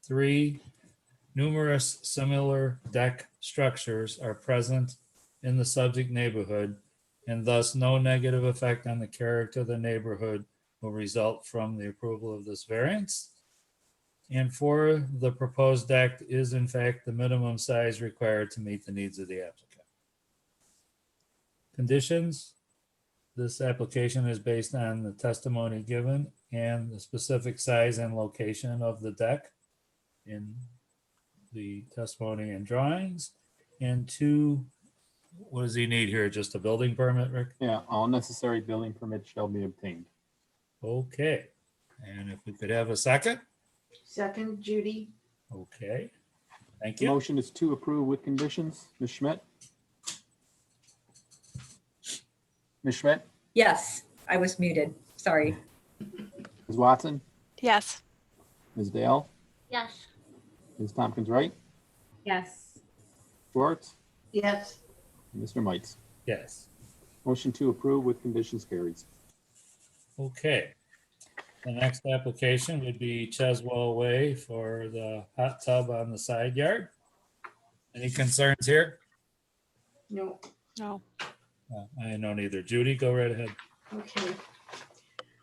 3, numerous similar deck structures are present in the subject neighborhood, and thus no negative effect on the character of the neighborhood will result from the approval of this variance. And 4, the proposed deck is in fact the minimum size required to meet the needs of the applicant. Conditions. This application is based on the testimony given and the specific size and location of the deck in the testimony and drawings. And 2, what does he need here? Just a building permit, Rick? Yeah, all necessary building permits shall be obtained. Okay. And if we could have a second? Second, Judy. Okay. Thank The you. motion is to approve with conditions. Ms. Schmidt? Ms. Schmidt? Yes, I was muted. Sorry. Ms. Watson? Yes. Ms. Dale? Yes. Ms. Tompkins Wright? Yes. Schwartz? Yes. And Mr. Mites? Yes. Motion to approve with conditions carries. Okay. The next application would be Cheswell Way for the hot tub on the side yard. Any concerns here? No. No. I know neither. Judy, go right ahead. Okay.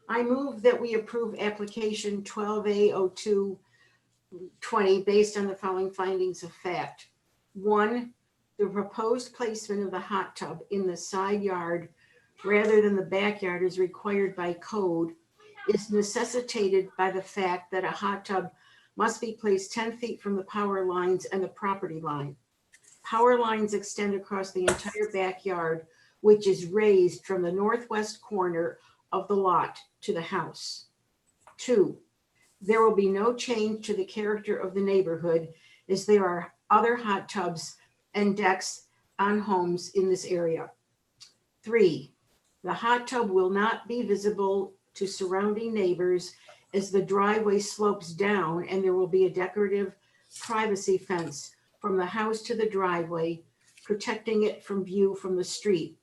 I move that we approve application 12A0220 based on the following findings of fact. 1, the proposed placement of the hot tub in the side yard rather than the backyard as required by code is necessitated by the fact that a hot tub must be placed 10 feet from the power lines and the property line. Power lines extend across the entire backyard, which is raised from the northwest corner of the lot to the house. 2, there will be no change to the character of the neighborhood as there are other hot tubs and decks on homes in this area. 3, the hot tub will not be visible to surrounding neighbors as the driveway slopes down and there will be a decorative privacy fence from the house to the driveway, protecting it from view from the street.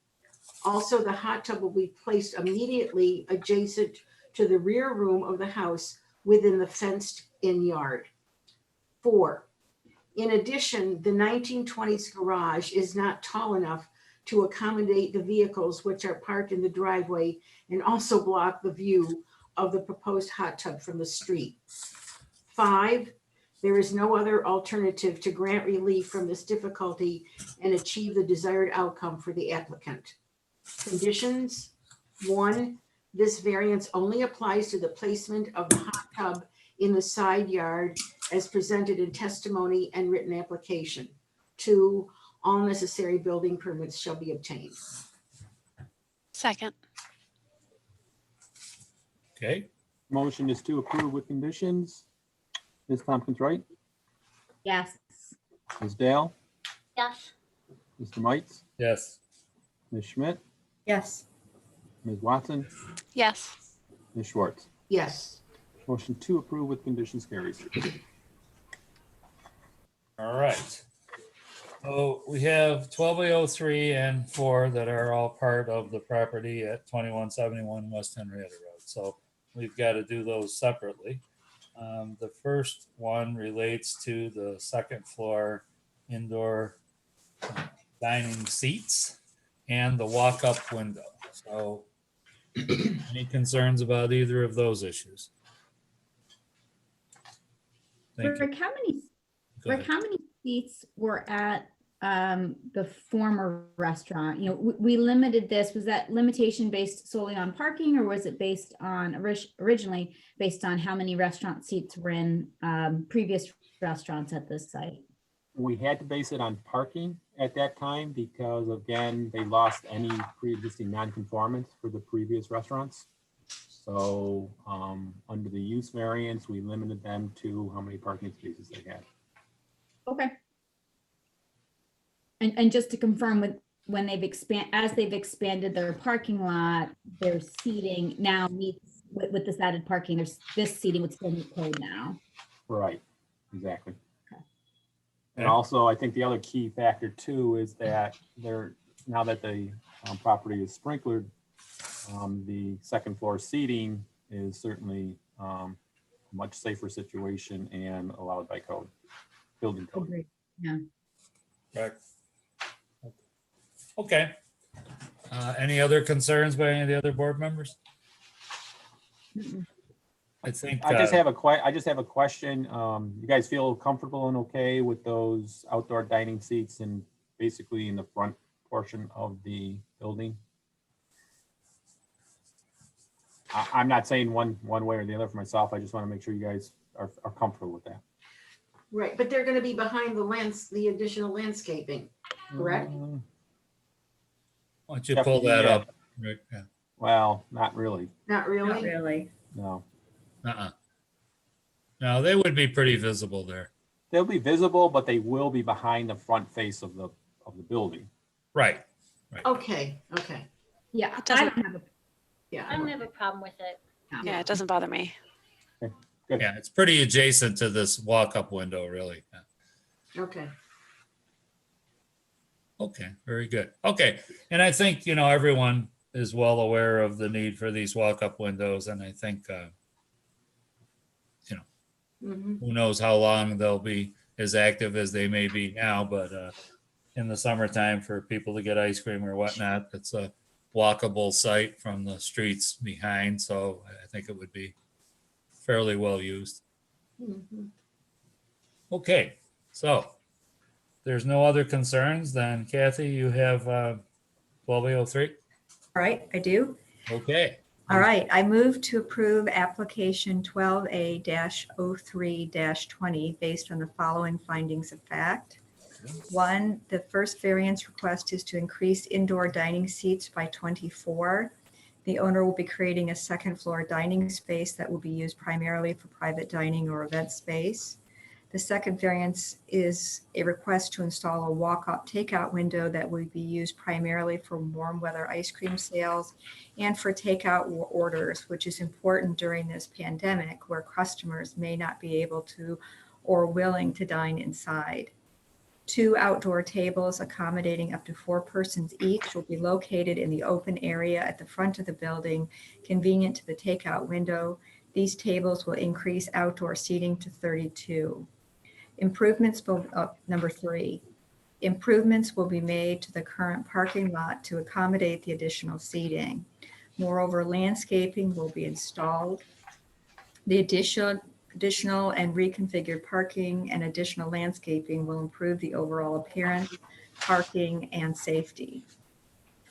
Also, the hot tub will be placed immediately adjacent to the rear room of the house within the fenced-in yard. 4, in addition, the 1920s garage is not tall enough to accommodate the vehicles which are parked in the driveway and also block the view of the proposed hot tub from the street. 5, there is no other alternative to grant relief from this difficulty and achieve the desired outcome for the applicant. Conditions. 1, this variance only applies to the placement of the hot tub in the side yard as presented in testimony and written application. 2, all necessary building permits shall be obtained. Second. Okay. Motion is to approve with conditions. Ms. Tompkins Wright? Yes. Ms. Dale? Yes. Mr. Mites? Yes. Ms. Schmidt? Yes. Ms. Watson? Yes. Ms. Schwartz? Yes. Motion to approve with conditions carries. All right. So we have 12A03 and 4 that are all part of the property at 2171 West Henrietta Road. So we've got to do those separately. The first one relates to the second floor indoor dining seats and the walk-up window. So any concerns about either of those issues? Thank you. Rick, how many, Go Rick, ahead. how many seats were at the former restaurant? You know, we limited this. Was that limitation based solely on parking, or was it based on originally based on how many restaurant seats were in previous restaurants at this site? We had to base it on parking at that time because, again, they lost any pre-existing non-conformance for the previous restaurants. So under the use variance, we limited them to how many parking spaces they had. Okay. And just to confirm, with when they've expanded their parking lot, their seating now meets with this added parking. This seating would still meet code now. Right, exactly. Okay. And also, I think the other key factor too is that now that the property is sprinklered, the second floor seating is certainly a much safer situation and allowed by code, building code. Agreed. Yeah. Right. Okay. Any other concerns by any of the other board members? Mm-mm. I think, I just have a question. You guys feel comfortable and okay with those outdoor dining seats and basically in the front portion of the building? I'm not saying one way or the other for myself. I just want to make sure you guys are comfortable with that. Right, but they're gonna be behind the additional landscaping, correct? Mm, why don't you pull that Yeah. up? Rick? Yeah. Well, not really, Not Not really? really. no. Uh-uh. No, they would be pretty visible there. They'll be visible, but they will be behind the front face of the building. Right. Okay, okay, Yeah, It I doesn't- don't have a, yeah. I don't have a problem with it. Yeah. Yeah, it doesn't bother me. Yeah, it's pretty adjacent to this walk-up window, really. Yeah. Okay, Okay, very good. Okay, and I think, everyone is well aware of the need for these walk-up windows, and I think, mhm, who knows how long they'll be as active as they may be now, but in the summertime for people to get ice cream or whatnot, it's a walkable site from the streets behind, so I think it would be fairly well used. mhm. Okay, so there's no other concerns, then Kathy, you have 12803? All right, I do. Okay. All right, I move to approve application 12A-03-20 based on the following findings of fact. 1, the first variance request is to increase indoor dining seats by 24. The owner will be creating a second floor dining space that will be used primarily for private dining or event space. The second variance is a request to install a walk-up takeout window that will be used primarily for warm weather ice cream sales and for takeout orders, which is important during this pandemic where customers may not be able to or willing to dine inside. 2 outdoor tables accommodating up to 4 persons each will be located in the open area at the front of the building, convenient to the takeout window. These tables will increase outdoor seating to 32. Number 3, improvements will be made to the current parking lot to accommodate the additional seating. Moreover, landscaping will be installed. The additional and reconfigured parking and additional landscaping will improve the overall appearance, parking, and safety.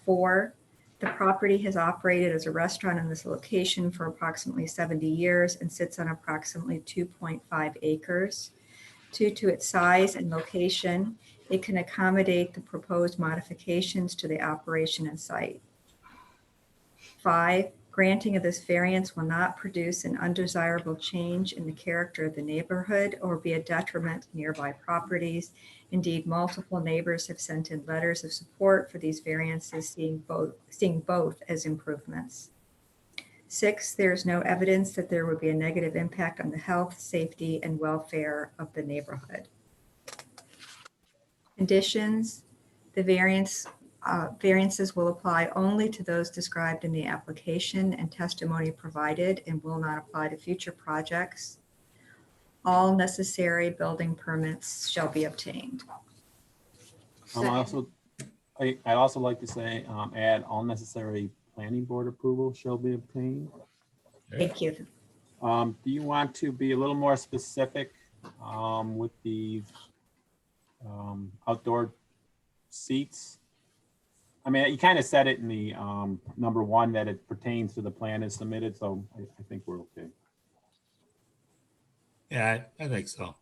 4, the property has operated as a restaurant in this location for approximately 70 years and sits on approximately 2.5 acres. Due to its size and location, it can accommodate the proposed modifications to the operation and site. 5, granting of this variance will not produce an undesirable change in the character of the neighborhood or be a detriment to nearby properties. Indeed, multiple neighbors have sent in letters of support for these variances, seeing both as improvements. 6, there is no evidence that there would be a negative impact on the health, safety, and welfare of the neighborhood. Conditions, the variances will apply only to those described in the application and testimony provided and will not apply to future projects. All necessary building permits shall be obtained. Second. I'd also like to say, add all necessary planning board approval shall be obtained. Thank you. Do you want to be a little more specific with the outdoor seats? I mean, you kind of said it in the number 1 that it pertains to the plan as submitted, so I think we're okay. Yeah, I think so.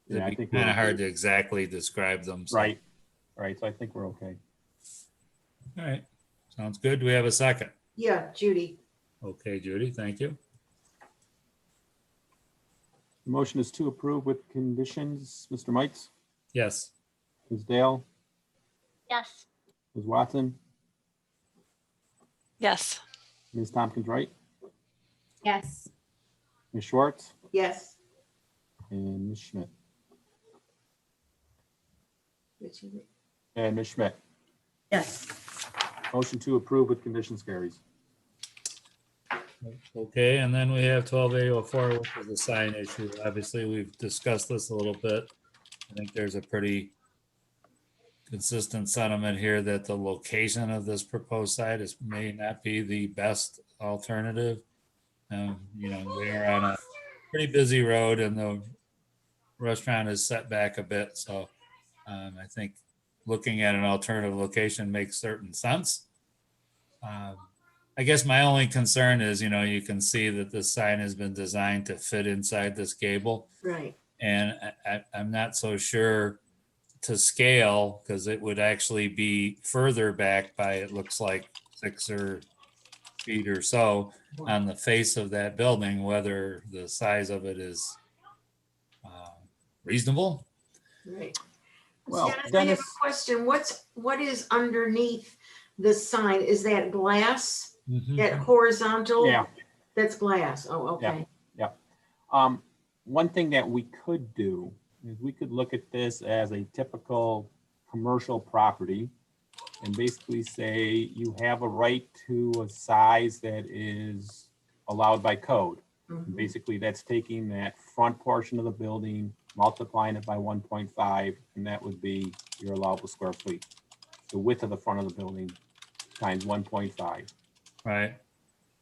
Yeah, I It'd be think we're kind of okay. hard to exactly describe them. So. Right, so I think we're okay. All right, sounds good. Do we have a second? Yeah, Judy. Okay, Judy, thank you. The motion is to approve with conditions. Mr. Mites, Yes. Ms. Dale, Yes. Ms. Watson, Yes. Ms. Tompkins Wright, yes. Ms. Schwartz, Yes. and Ms. Schmidt. Which is it? And Ms. Schmidt. Yes. Motion to approve with conditions carries. Okay, and then we have 12804, which is a sign issue. Obviously, we've discussed this a little bit. I think there's a pretty consistent sentiment here that the location of this proposed site may not be the best alternative. You know, we're on a pretty busy road and the restaurant is set back a bit. So I think looking at an alternative location makes certain sense. I guess my only concern is, you know, you can see that this sign has been designed to fit inside this gable. Right. And I'm not so sure to scale because it would actually be further back by, it looks like 6 feet or so on the face of that building, whether the size of it is reasonable. Right. Well, Dennis, I have Dennis, a question. What is underneath the sign? Is that glass? That horizontal? yeah, That's glass. Oh, okay. one thing that we could do is we could look at this as a typical commercial property and basically say you have a right to a size that is allowed by code. And basically, that's taking that front portion of the building, multiplying it by 1.5, and that would be your allowable square feet. The width of the front of the building times 1.5. Right.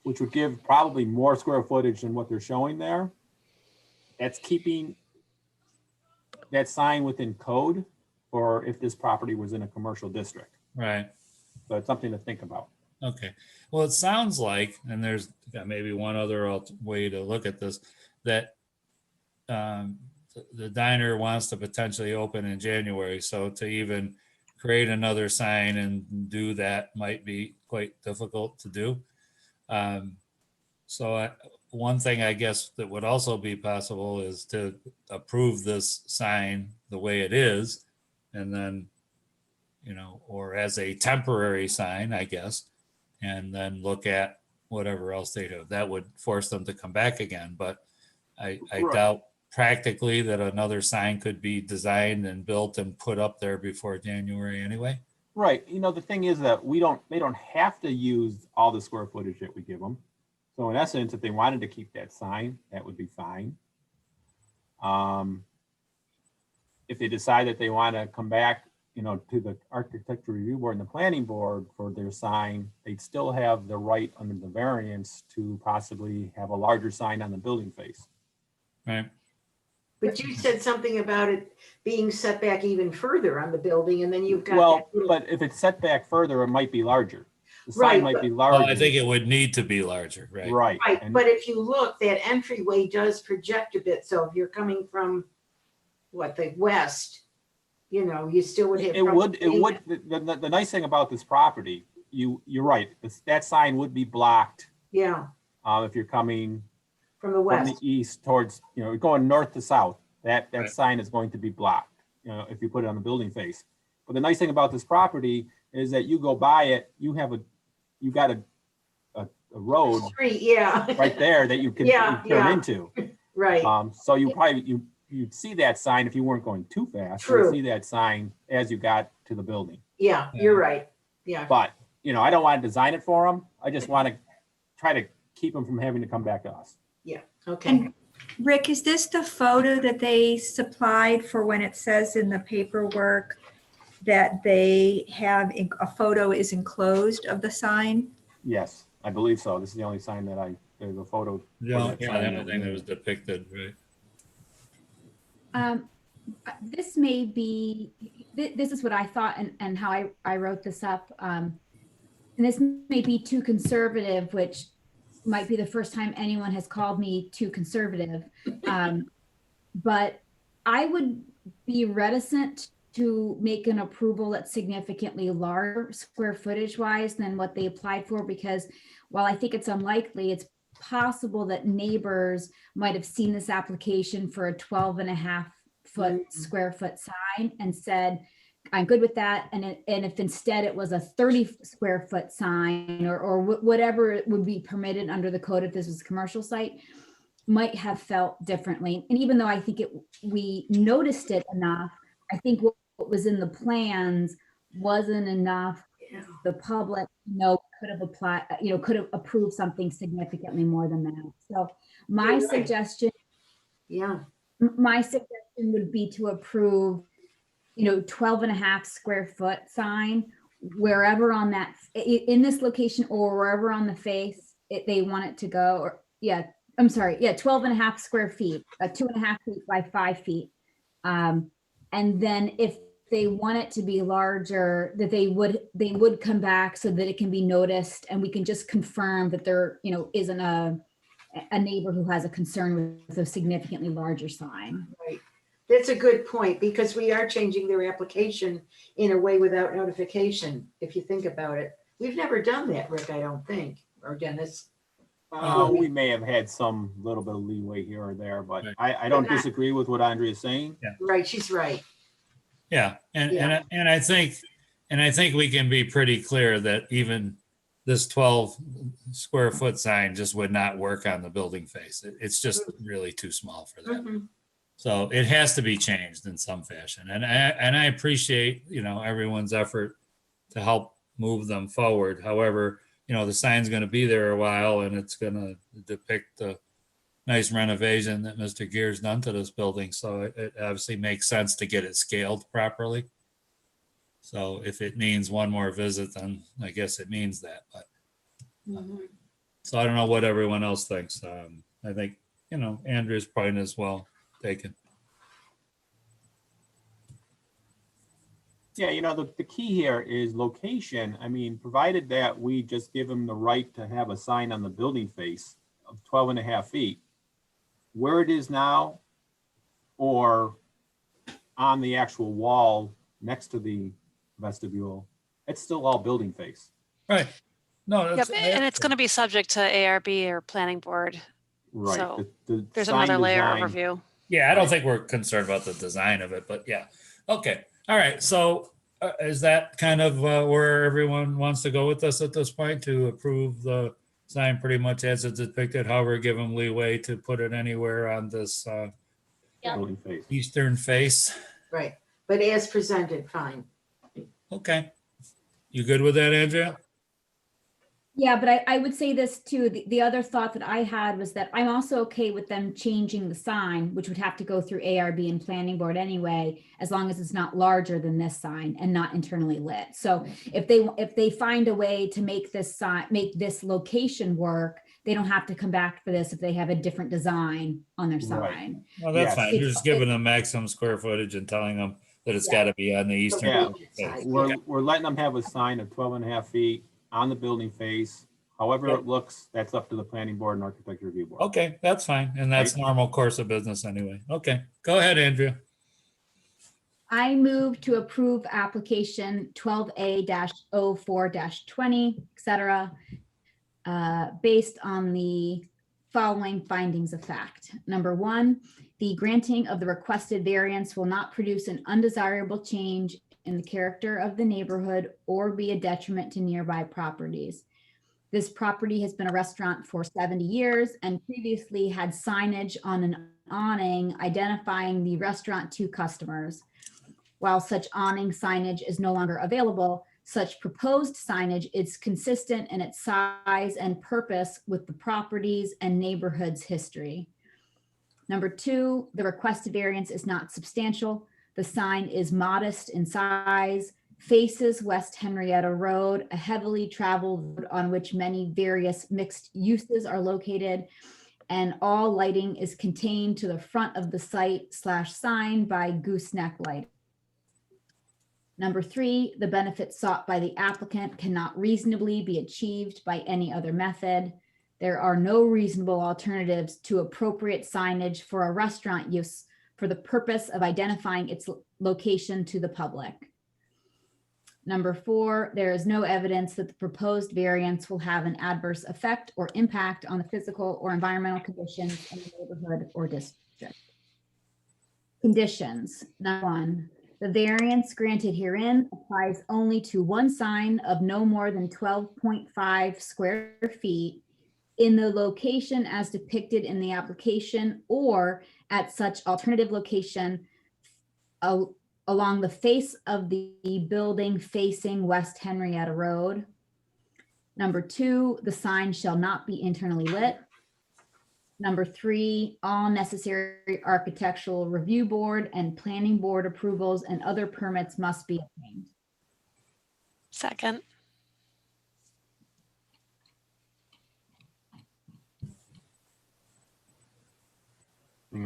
Which would give probably more square footage than what they're showing there. That's keeping that sign within code, or if this property was in a commercial district. Right. So it's something to think about. Okay. Well, it sounds like, and there's maybe one other way to look at this, that the diner wants to potentially open in January. So to even create another sign and do that might be quite difficult to do. One thing I guess that would also be possible is to approve this sign the way it is, and then, you know, or as a temporary sign, I guess, and then look at whatever else they do. That would force them to come back again. But I Right. doubt practically that another sign could be designed and built and put up there before January anyway. Right. You know, the thing is that they don't have to use all the square footage that we give them. So in essence, if they wanted to keep that sign, that would be fine. If they decide that they want to come back, you know, to the architecture review board and the planning board for their sign, they'd still have the right under the variance to possibly have a larger sign on the building face. Right. But you said something about it being set back even further on the building, and then you've got. Well, that little- but if it's set back further, it might be larger. The Right, sign might but- be Well, larger. I think it would need to be larger, right? Right. Right, And- but if you look, that entryway does project a bit, so if you're coming from, the west, you know, you still would have. It would, the nice thing about this property, you're right, that sign would be blocked Yeah, if you're coming from the from west. the east towards, you know, going north to south. That Right. sign is going to be blocked, you know, if you put it on the building face. But the nice thing about this property is that you go by it, you got a road Street, yeah. right there that you can Yeah, turn yeah. into. Right, So you'd see that sign if you weren't going too fast. True. You'd see that sign as you got to the building. yeah, you're right, yeah. But, you know, I don't want to design it for them. I just want to try to keep them from having to come back to us. Okay, And Rick, is this the photo that they supplied for when it says in the paperwork that they have a photo is enclosed of the sign? Yes, I believe so. This is the only sign that there's a photo. Yeah, the only thing that was depicted, right? This may be, this is what I thought and how I wrote this up. And this may be too conservative, which might be the first time anyone has called me too conservative. But I would be reticent to make an approval that's significantly larger square footage wise than what they applied for, because while I think it's unlikely, it's possible that neighbors might have seen this application for a 12.5 square foot sign and said, I'm good with that. And if instead it was a 30 square foot sign or whatever it would be permitted under the code if this was a commercial site, might have felt differently. And even though I think we noticed it enough, I think what was in the plans wasn't enough. The public, could have applied, could have approved something significantly more than that. So my You're right. suggestion would be to approve, 12.5 square foot sign wherever on that, in this location or wherever on the face they want it to go, yeah, I'm sorry, yeah, 12 and a half square feet, 2.5 feet by 5 feet. And then if they want it to be larger, that they would come back so that it can be noticed and we can just confirm that there, isn't a neighbor who has a concern with a significantly larger sign. Right. That's a good point, because we are changing their application in a way without notification, if you think about it. We've never done that, Rick, I don't think, or Dennis. We may have had some little bit of leeway here or there, but Right. I don't But not- disagree with what Andrea is saying. Right, she's right. Yeah, and Yeah. I think we can be pretty clear that even this 12 square foot sign just would not work on the building face. It's just really too small for that. Mhm. So it has to be changed in some fashion. And I appreciate, everyone's effort to help move them forward. However, the sign's going to be there a while and it's going to depict the nice renovation that Mr. Gear's done to this building. So it obviously makes sense to get it scaled properly. So if it means one more visit, then I guess it means that. But Mhm. so I don't know what everyone else thinks. I think, Andrew's point is well taken. Yeah, the key here is location. I mean, provided that we just give them the right to have a sign on the building face of 12 and a half feet, where it is now, or on the actual wall next to the vestibule, it's still all building face. Right. No, Yep, that's, and it's going to be subject to ARB or planning board. Right. So the There's sign another layer of design- review. yeah, I don't Right. think we're concerned about the design of it, but yeah. Okay. All right. So is that kind of where everyone wants to go with this at this point, to approve the sign pretty much as it's depicted? However, give them leeway to put it anywhere on this Yeah. Building face. eastern face. Right, but as presented, fine. Okay. You good with that, Andrea? Yeah, but I would say this too. The other thought that I had was that I'm also okay with them changing the sign, which would have to go through ARB and planning board anyway, as long as it's not larger than this sign and not internally lit. So if they find a way to make this sign, make this location work, they don't have to come back for this if they have a different design on their Right. sign. Well, that's Yes. fine. You're just giving them maximum square footage and telling them that it's got to be on the eastern Yeah. face. We're letting them have a sign of 12 and a half feet on the building face. However Yep. it looks, that's up to the planning board and architecture review board. Okay, that's fine. And that's normal course of business anyway. Okay, go ahead, Andrea. I move to approve application 12A-04-20, et cetera, based on the following findings of fact. Number one, the granting of the requested variance will not produce an undesirable change in the character of the neighborhood or be a detriment to nearby properties. This property has been a restaurant for 70 years and previously had signage on an awning identifying the restaurant to customers. While such awning signage is no longer available, such proposed signage is consistent in its size and purpose with the properties and neighborhood's history. Number two, the requested variance is not substantial. The sign is modest in size, faces West Henrietta Road, a heavily traveled road on which many various mixed uses are located, and all lighting is contained to the front of the site/sign by gooseneck lighting. Number three, the benefit sought by the applicant cannot reasonably be achieved by any other method. There are no reasonable alternatives to appropriate signage for a restaurant use for the purpose of identifying its location to the public. Number four, there is no evidence that the proposed variance will have an adverse effect or impact on the physical or environmental conditions in the neighborhood or district. Conditions. Number one, the variance granted herein applies only to one sign of no more than 12.5 square feet in the location as depicted in the application or at such alternative location along the face of the building facing West Henrietta Road. Number two, the sign shall not be internally lit. Number three, all necessary architectural review board and planning board approvals and other permits must be obtained. Second.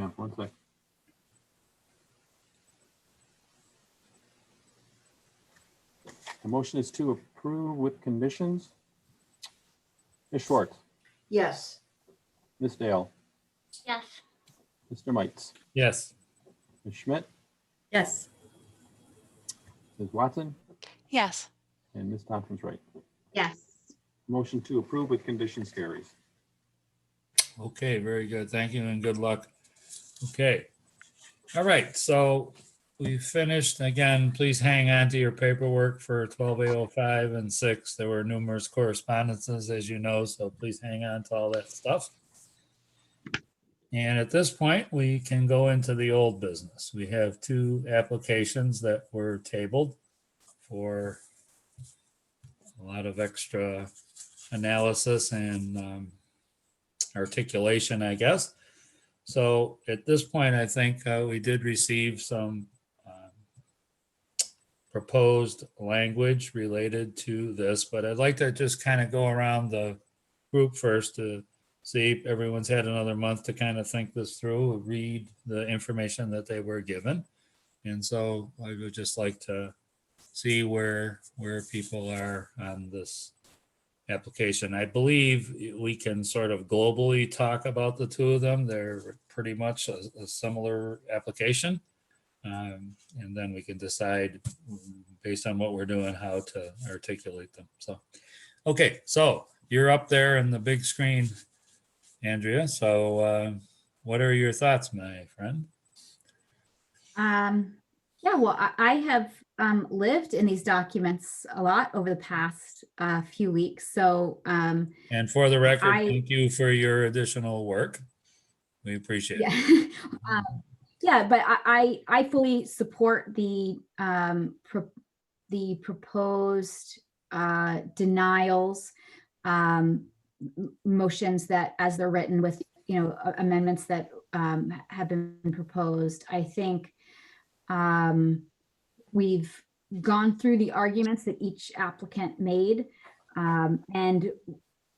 on one sec. The motion is to approve with conditions. Ms. Schwartz, Yes. Ms. Dale, Yes. Mr. Mites, Yes. Ms. Schmidt, Yes. Ms. Watson, Yes. and Ms. Thompson's right. Yes. Motion to approve with conditions carries. Okay, very good. Thank you and good luck. Okay. All right, so we finished. Again, please hang on to your paperwork for 12A05 and 6. There were numerous correspondences, as you know, so please hang on to all that stuff. And at this point, we can go into the old business. We have 2 applications that were tabled for a lot of extra analysis and articulation, I guess. So at this point, I think we did receive some proposed language related to this, but I'd like to just kind of go around the group first to see if everyone's had another month to kind of think this through, read the information that they were given. And so I would just like to see where people are on this application. I believe we can sort of globally talk about the 2 of them. They're pretty much a similar application. And then we can decide based on what we're doing, how to articulate them. So, okay, so you're up there in the big screen, Andrea. So what are your thoughts, my friend? Yeah, well, I have lived in these documents a lot over the past few weeks. So, And for the record, I- thank you for your additional work. We appreciate it. yeah. Yeah, but I fully support the proposed denials, motions that as they're written with, amendments that have been proposed. I think we've gone through the arguments that each applicant made, and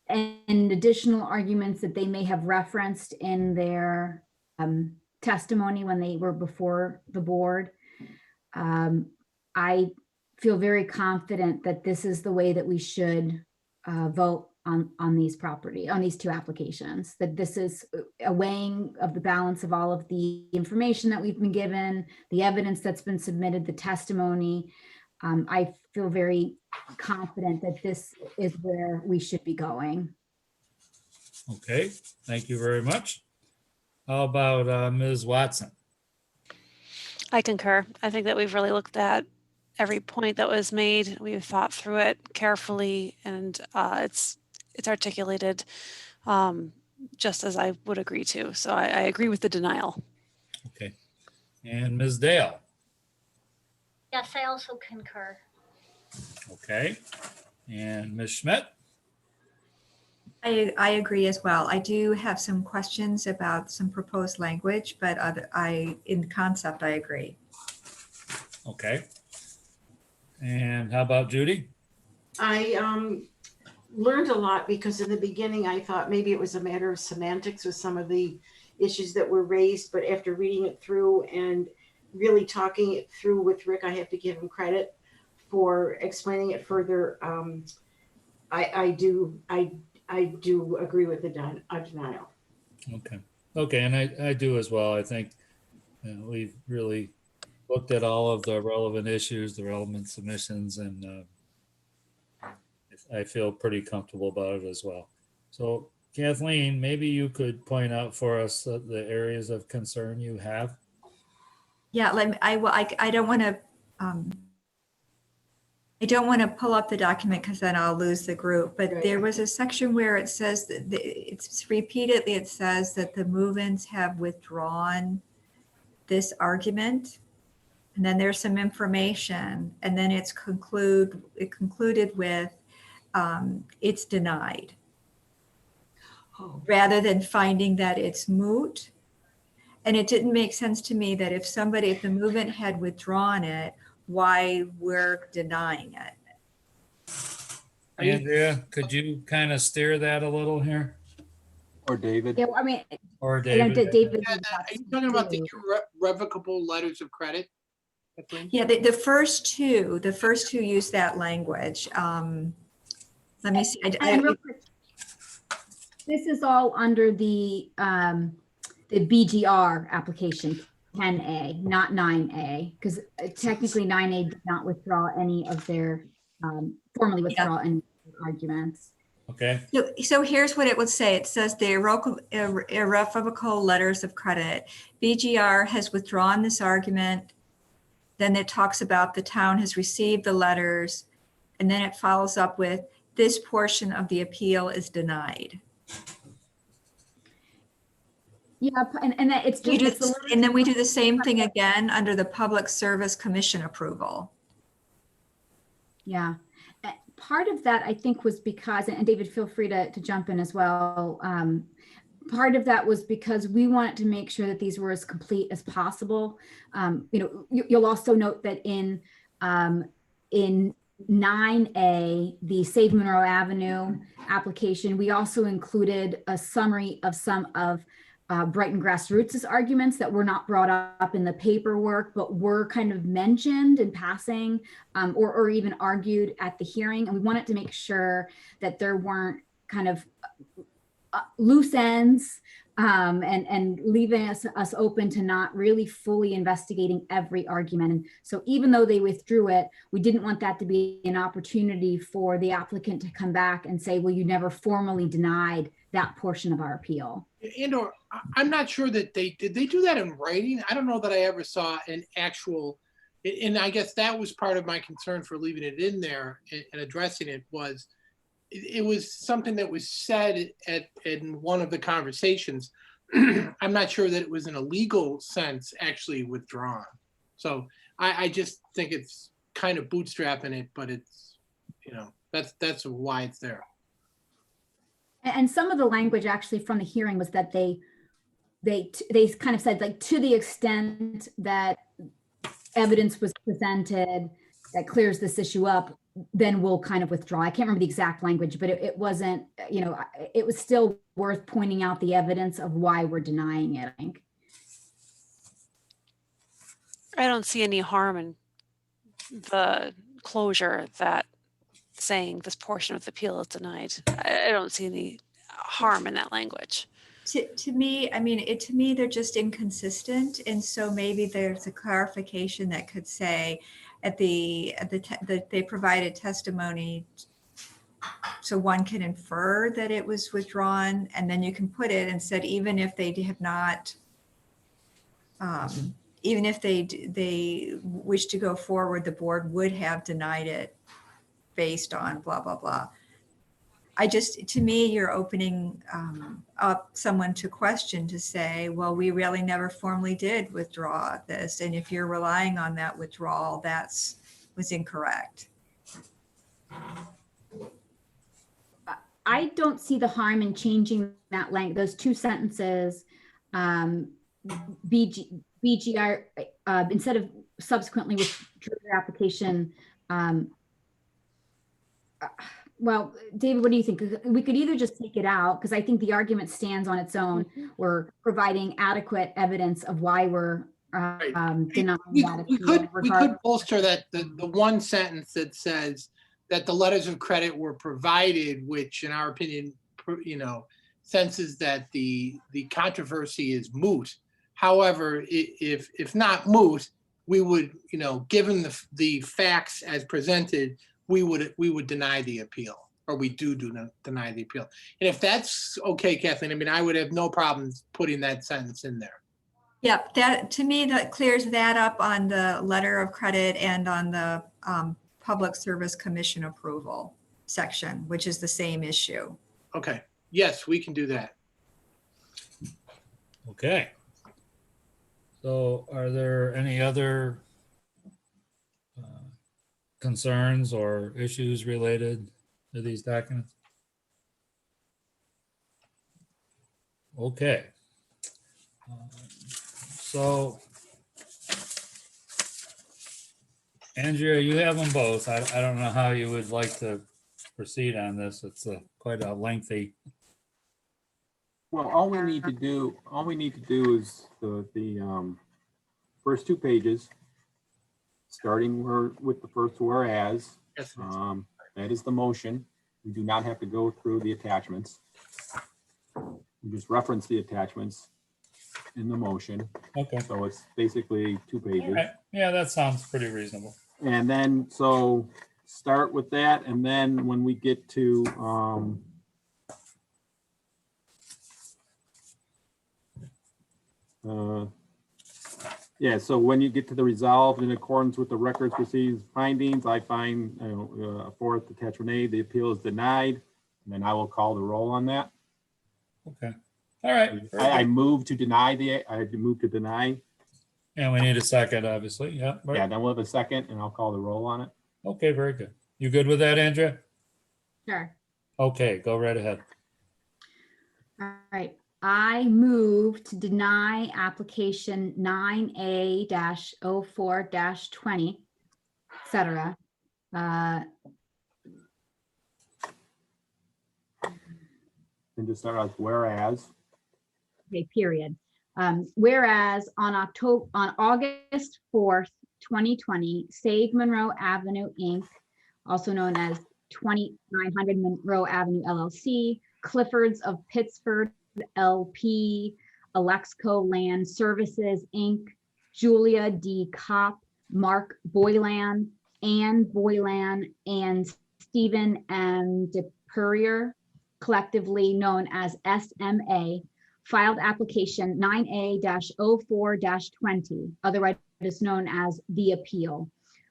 additional arguments that they may have referenced in their testimony when they were before the board. I feel very confident that this is the way that we should vote on these 2 applications, that this is a weighing of the balance of all of the information that we've been given, the evidence that's been submitted, the testimony. I feel very confident that this is where we should be going. Okay, thank you very much. How about Ms. Watson? I concur. I think that we've really looked at every point that was made. We've thought through it carefully, and it's articulated just as I would agree to. So I agree with the denial. Okay. And Ms. Dale? Yes, I also concur. Okay. And Ms. Schmidt? I agree as well. I do have some questions about some proposed language, but in concept, I agree. Okay. And how about Judy? I learned a lot because in the beginning I thought maybe it was a matter of semantics with some of the issues that were raised, but after reading it through and really talking it through with Rick, I have to give him credit for explaining it further. I do agree with the denial. Okay. Okay, and I do as well. I think we've really looked at all of the relevant issues, the relevant submissions, and I feel pretty comfortable about it as well. So Kathleen, maybe you could point out for us the areas of concern you have. Yeah, I don't want to pull up the document because then I'll lose the group, but there was a section where it says that it's repeatedly, it says that the move-ins have withdrawn this argument. And then there's some information, and then it concluded with it's denied. Oh. Rather than finding that it's moot. And it didn't make sense to me that if the movement had withdrawn it, why we're denying it. Andrea, could you kind of steer that a little here? Or David. Yeah, I mean, Or David. David. Are you talking about the irrevocable letters of credit? Kathleen? Yeah, the first two use that language. Let me see. And real quick, this is all under the BGR application 10A, not 9A, because technically 9A did not withdraw any of their, formally withdraw any arguments. Okay. So here's what it would say. It says the irrevocable letters of credit. BGR has withdrawn this argument. Then it talks about the town has received the letters, and then it follows up with this portion of the appeal is denied. Yeah, and that it's just, it's and then we do the same thing again under the Public Service Commission approval. Yeah. Part of that, I think, was because, and David, feel free to jump in as well. Part of that was because we wanted to make sure that these were as complete as possible. You'll also note that in 9A, the Save Monroe Avenue application, we also included a summary of some of Brighton Grassroots' arguments that were not brought up in the paperwork, but were kind of mentioned in passing or even argued at the hearing. And we wanted to make sure that there weren't kind of loose ends and leaving us open to not really fully investigating every argument. And so even though they withdrew it, we didn't want that to be an opportunity for the applicant to come back and say, well, you never formally denied that portion of our appeal. And/or I'm not sure that did they do that in writing? I don't know that I ever saw an actual, and I guess that was part of my concern for leaving it in there and addressing it was, it was something that was said in one of the conversations. I'm not sure that it was in a legal sense actually withdrawn. So I just think it's kind of bootstrapping it, but it's, that's why it's there. And some of the language actually from the hearing was that they kind of said, like, to the extent that evidence was presented that clears this issue up, then we'll kind of withdraw. I can't remember the exact language, but it wasn't, it was still worth pointing out the evidence of why we're denying it, I think. I don't see any harm in the closure that saying this portion of the appeal is denied. I don't see any harm in that language. To me, to me, they're just inconsistent. And so maybe there's a clarification that could say that they provided testimony so one can infer that it was withdrawn, and then you can put it and said, even if they have not, even if they wish to go forward, the board would have denied it based on blah, blah, blah. To me, you're opening up someone to question, to say, well, we really never formally did withdraw this. And if you're relying on that withdrawal, was incorrect. I don't see the harm in changing that those two sentences, BGR, instead of subsequently withdrew their application. Well, David, what do you think? We could either just take it out, because I think the argument stands on its own. We're providing adequate evidence of why we're denying that appeal. We could bolster that the one sentence that says that the letters of credit were provided, which in our opinion, senses that the controversy is moot. However, if not moot, we would, given the facts as presented, we would deny the appeal, or we do deny the appeal. And if that's okay, Kathleen, I would have no problems putting that sentence in there. Yep, that to me, that clears that up on the letter of credit and on the Public Service Commission approval section, which is the same issue. Okay, yes, we can do that. Okay. So are there any other concerns or issues related to these documents? Okay. So Andrea, you have them both. I don't know how you would like to proceed on this. It's quite a lengthy. Well, all we need to do is the first two pages, starting with the first whereas. Yes, That is the motion. We do not have to go through the attachments. We just reference the attachments in the motion. Okay. So it's basically 2 pages. All right. Yeah, that sounds pretty reasonable. And then, so start with that, and then when we get to, yeah, so when you get to the resolved in accordance with the records proceedings findings, I find, fourth attachment A, the appeal is denied, and then I will call the roll on that. Okay. All right. very I good. move to deny deny. And we need a second, obviously. Yeah. right. Yeah, then we'll have a second, and I'll call the roll on it. Okay, very good. You good with that, Andrea? Sure. Okay, go right ahead. All right. I move to deny application 9A-04-20, et cetera. And just start out whereas. Okay, period. Whereas on August 4th, 2020, Save Monroe Avenue, Inc., also known as 2900 Monroe Avenue LLC, Cliffords of Pittsford LP, Alexco Land Services, Inc., Julia D. Kopp, Mark Boylan, Ann Boylan, and Stephen M. DePurrier, collectively known as SMA, filed application 9A-04-20, otherwise known as the appeal,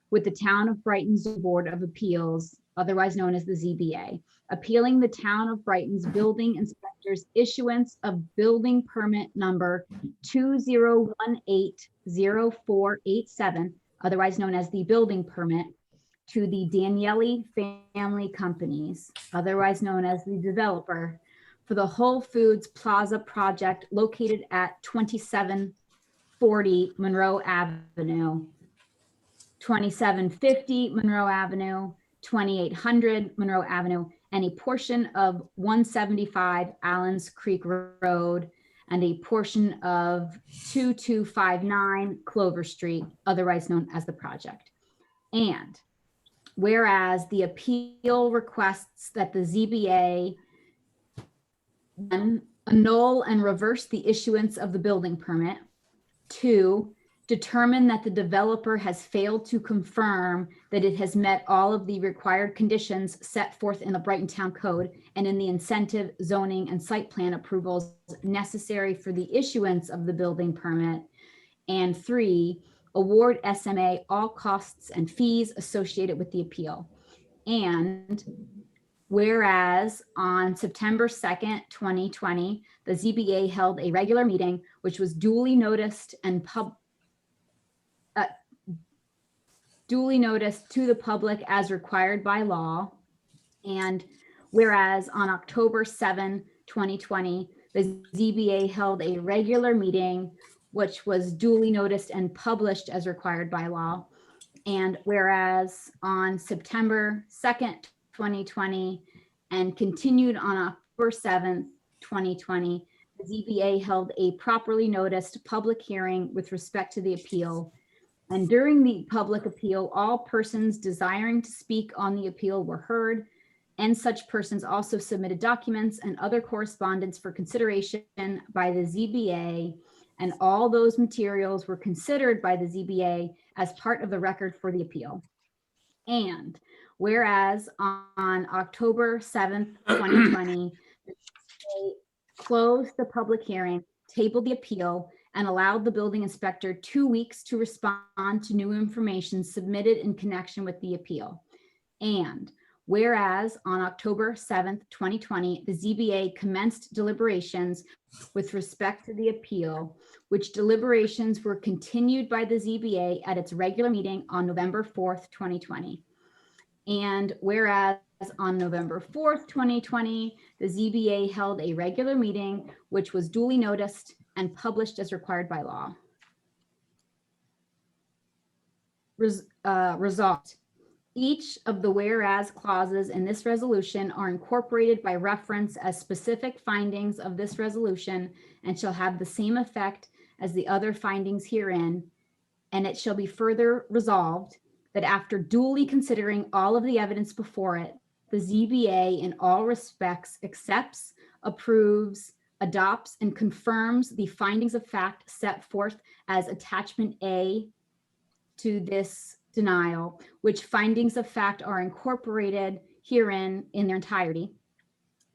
with the Town of Brighton's Board of Appeals, otherwise known as the ZBA, appealing the Town of Brighton's building inspector's issuance of building permit number 20180487, otherwise known as the building permit, to the Daniele Family Companies, otherwise known as the developer, for the Whole Foods Plaza project located at 2740 Monroe Avenue, 2750 Monroe Avenue, 2800 Monroe Avenue, and a portion of 175 Allens Creek Road, and a portion of 2259 Clover Street, otherwise known as the project. And whereas the appeal requests that the ZBA annul and reverse the issuance of the building permit. 2, determine that the developer has failed to confirm that it has met all of the required conditions set forth in the Brighton Town Code and in the incentive, zoning, and site plan approvals necessary for the issuance of the building permit. And 3, award SMA all costs and fees associated with the appeal. And whereas on September 2nd, 2020, the ZBA held a regular meeting, which was duly noticed and duly noticed to the public as required by law. And whereas on October 7, 2020, the ZBA held a regular meeting, which was duly noticed and published as required by law. And whereas on September 2nd, 2020, and continued on October 7th, 2020, the ZBA held a properly noticed public hearing with respect to the appeal. And during the public appeal, all persons desiring to speak on the appeal were heard, and such persons also submitted documents and other correspondence for consideration by the ZBA, and all those materials were considered by the ZBA as part of the record for the appeal. And whereas on October 7th, 2020, they closed the public hearing, tabled the appeal, and allowed the building inspector 2 weeks to respond to new information submitted in connection with the appeal. And whereas on October 7th, 2020, the ZBA commenced deliberations with respect to the appeal, which deliberations were continued by the ZBA at its regular meeting on November 4th, 2020. And whereas on November 4th, 2020, the ZBA held a regular meeting, which was duly noticed and published as required by law. Resolved Each of the whereas clauses in this resolution are incorporated by reference as specific findings of this resolution and shall have the same effect as the other findings herein. And it shall be further resolved that after duly considering all of the evidence before it, the ZBA in all respects accepts, approves, adopts, and confirms the findings of fact set forth as attachment A to this denial, which findings of fact are incorporated herein in their entirety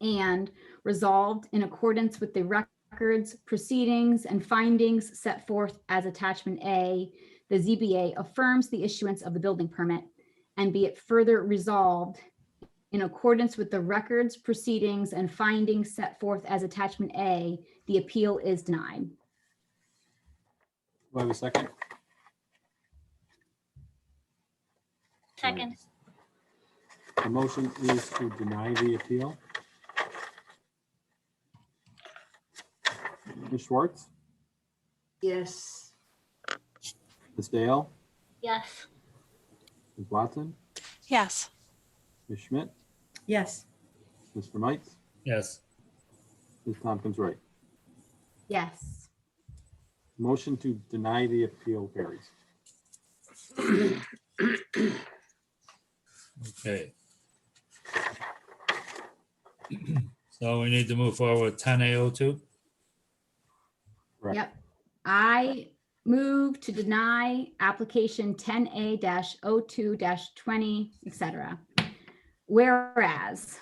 and resolved in accordance with the records, proceedings, and findings set forth as attachment A. The ZBA affirms the issuance of the building permit, and be it further resolved in accordance with the records, proceedings, and findings set forth as attachment A, the appeal is denied. Do I have a second? Second. The motion is to deny the appeal. Ms. Schwartz, Yes. Ms. Dale, Yes. Ms. Watson, Yes. Ms. Schmidt, Yes. Mr. Mites, Yes. Ms. Tompkins Wright. Yes. Motion to deny the appeal carries. Okay. So we need to move forward with 10A02. Correct. Yep. I move to deny application 10A-02-20, etc. Whereas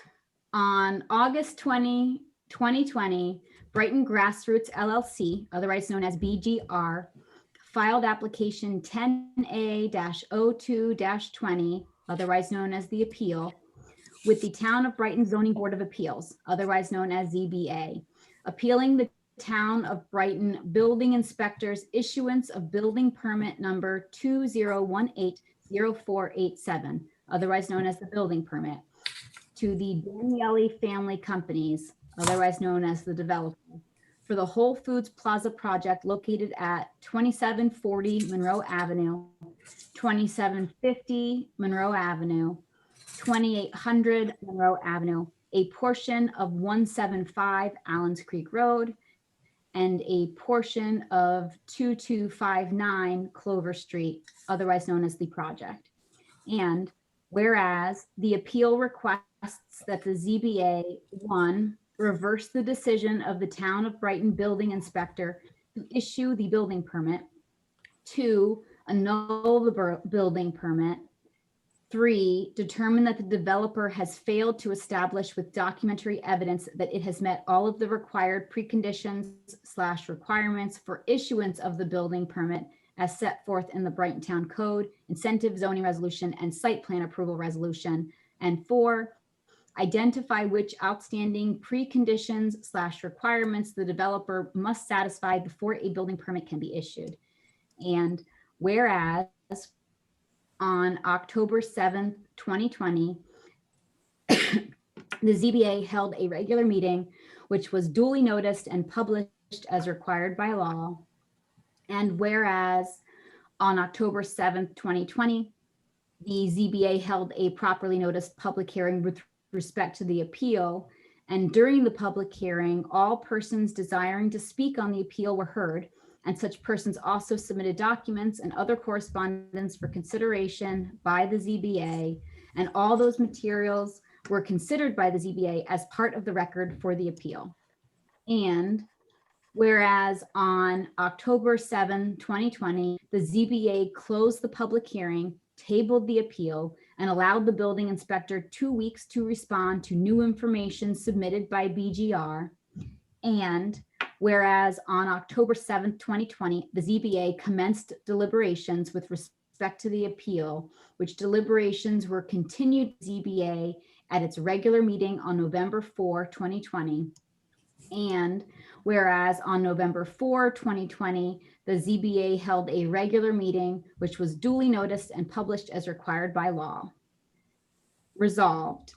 on August 20, 2020, Brighton Grassroots LLC, otherwise known as BGR, filed application 10A-02-20, otherwise known as the appeal, with the Town of Brighton Zoning Board of Appeals, otherwise known as ZBA, appealing the Town of Brighton Building Inspector's issuance of building permit number 20180487, otherwise known as the building permit, to the Daniele Family Companies, otherwise known as the developer, for the Whole Foods Plaza project located at 2740 Monroe Avenue, 2750 Monroe Avenue, 2800 Monroe Avenue, a portion of 175 Allens Creek Road, and a portion of 2259 Clover Street, otherwise known as the project. And whereas the appeal requests that the ZBA, 1, reverse the decision of the Town of Brighton Building Inspector to issue the building permit, 2, annul the building permit, 3, determine that the developer has failed to establish with documentary evidence that it has met all of the required preconditions/requirements for issuance of the building permit as set forth in the Brighton Town Code, Incentive Zoning Resolution, and Site Plan Approval Resolution. And 4, identify which outstanding preconditions/requirements the developer must satisfy before a building permit can be issued. And whereas on October 7th, 2020, the ZBA held a regular meeting, which was duly noticed and published as required by law. And whereas on October 7th, 2020, the ZBA held a properly noticed public hearing with respect to the appeal. And during the public hearing, all persons desiring to speak on the appeal were heard, and such persons also submitted documents and other correspondence for consideration by the ZBA, and all those materials were considered by the ZBA as part of the record for the appeal. And whereas on October 7, 2020, the ZBA closed the public hearing, tabled the appeal, and allowed the building inspector 2 weeks to respond to new information submitted by BGR. And whereas on October 7th, 2020, the ZBA commenced deliberations with respect to the appeal, which deliberations were continued ZBA at its regular meeting on November 4, 2020. And whereas on November 4, 2020, the ZBA held a regular meeting, which was duly noticed and published as required by law. Resolved.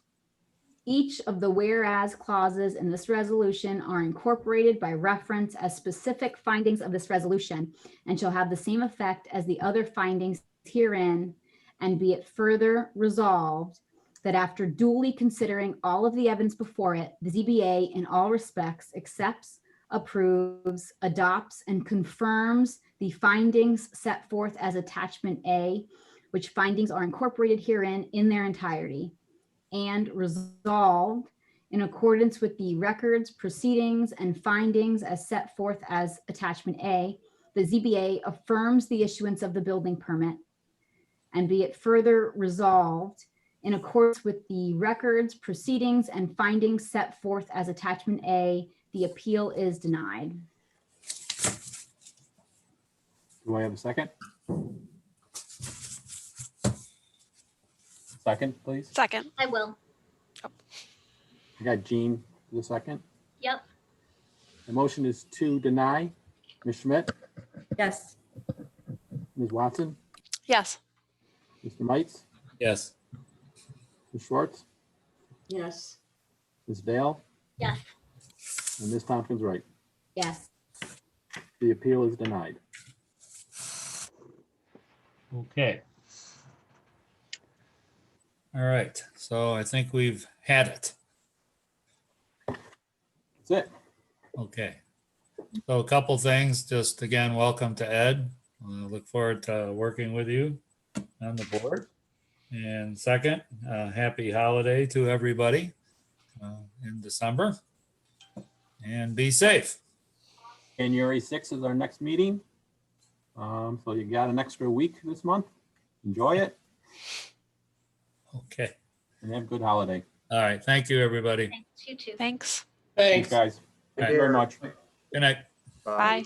Each of the whereas clauses in this resolution are incorporated by reference as specific findings of this resolution and shall have the same effect as the other findings herein. And be it further resolved that after duly considering all of the evidence before it, the ZBA in all respects accepts, approves, adopts, and confirms the findings set forth as attachment A, which findings are incorporated herein in their entirety. And resolved in accordance with the records, proceedings, and findings as set forth as attachment A, the ZBA affirms the issuance of the building permit. And be it further resolved in accordance with the records, proceedings, and findings set forth as attachment A, the appeal is denied. Do I have a second? Second, please. Second. I will. I got Jean for the second. Yep. The motion is to deny. Ms. Schmidt, Yes. Ms. Watson, Yes. Mr. Mites, Yes. Ms. Schwartz, Yes. Ms. Dale, Yes. and Ms. Tompkins Wright. Yes. The appeal is denied. Okay. All right, so I think we've had it. That's it. Okay. So a couple things, just again, welcome to Ed. Look forward to working with you on the board. And second, happy holiday to everybody in December. And be safe. January 6th is our next meeting. So you got an extra week this month. Enjoy it Okay. and have a good holiday. All right. Thank you, everybody. Thanks. You too. Thanks. Thanks, guys. Thank you very much. Good night. Bye.